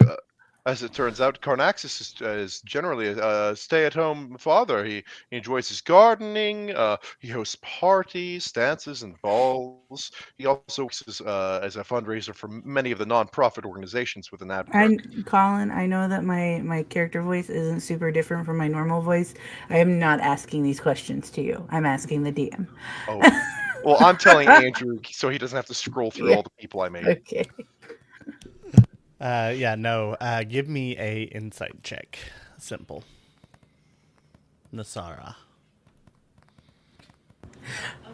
as it turns out, Carnaxus is generally a stay-at-home father. He enjoys his gardening. He hosts parties, dances, and balls. He also works as a fundraiser for many of the non-profit organizations within Abkirk. And Colin, I know that my character voice isn't super different from my normal voice. I am not asking these questions to you. I'm asking the DM. Oh, well, I'm telling Andrew so he doesn't have to scroll through all the people I made. Okay. Give me a insight check. Simple. Nasara.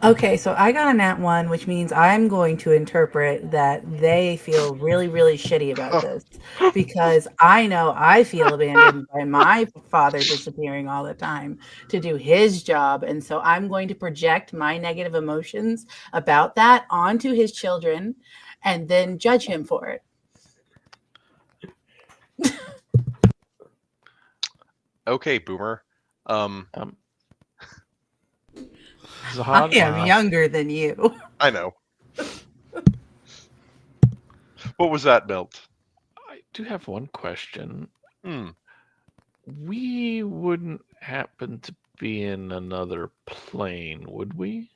Okay, so I got a nat 1, which means I'm going to interpret that they feel really, really shitty about this, because I know I feel abandoned by my father disappearing all the time to do his job. And so I'm going to project my negative emotions about that onto his children and then judge him for it. Okay, Boomer. Zahad, I am younger than you. I know. What was that, Milt? I do have one question. We wouldn't happen to be in another plane, would we?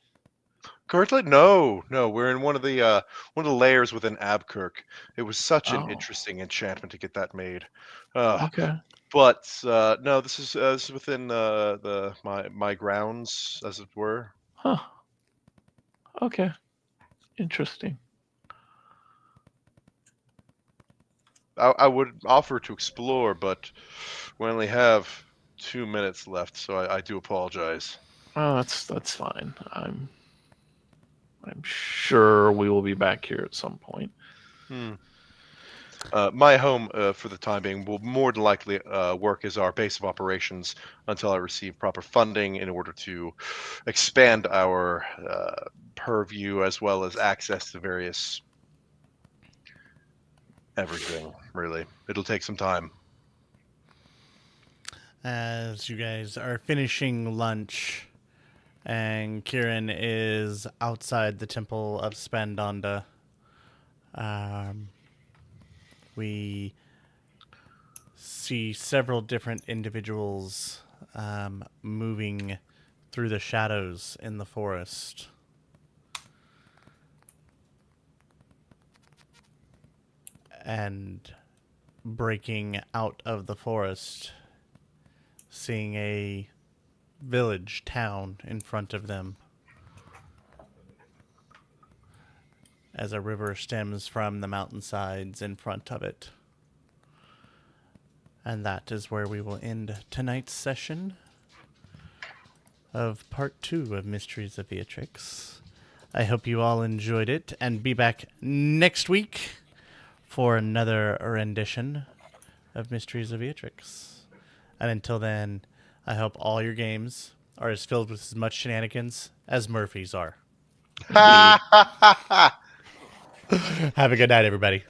Currently, no. We're in one of the layers within Abkirk. It was such an interesting enchantment to get that made. Okay. But no, this is within my grounds, as it were. Huh. Okay. Interesting. I would offer to explore, but we only have 2 minutes left, so I do apologize. Oh, that's fine. I'm I'm sure we will be back here at some point. My home, for the time being, will more than likely work as our base of operations until I receive proper funding in order to expand our purview as well as access to various everything, really. It'll take some time. As you guys are finishing lunch, and Kieran is outside the Temple of Spandonda, we see several different individuals moving through the shadows in the forest. And breaking out of the forest, seeing a village, town in front of them, as a river stems from the mountainsides in front of it. And that is where we will end tonight's session of part 2 of Mysteries of Beatrix. I hope you all enjoyed it, and be back next week for another rendition of Mysteries of Beatrix. And until then, I hope all your games are as filled with as much shenanigans as Murphy's are. Have a good night, everybody.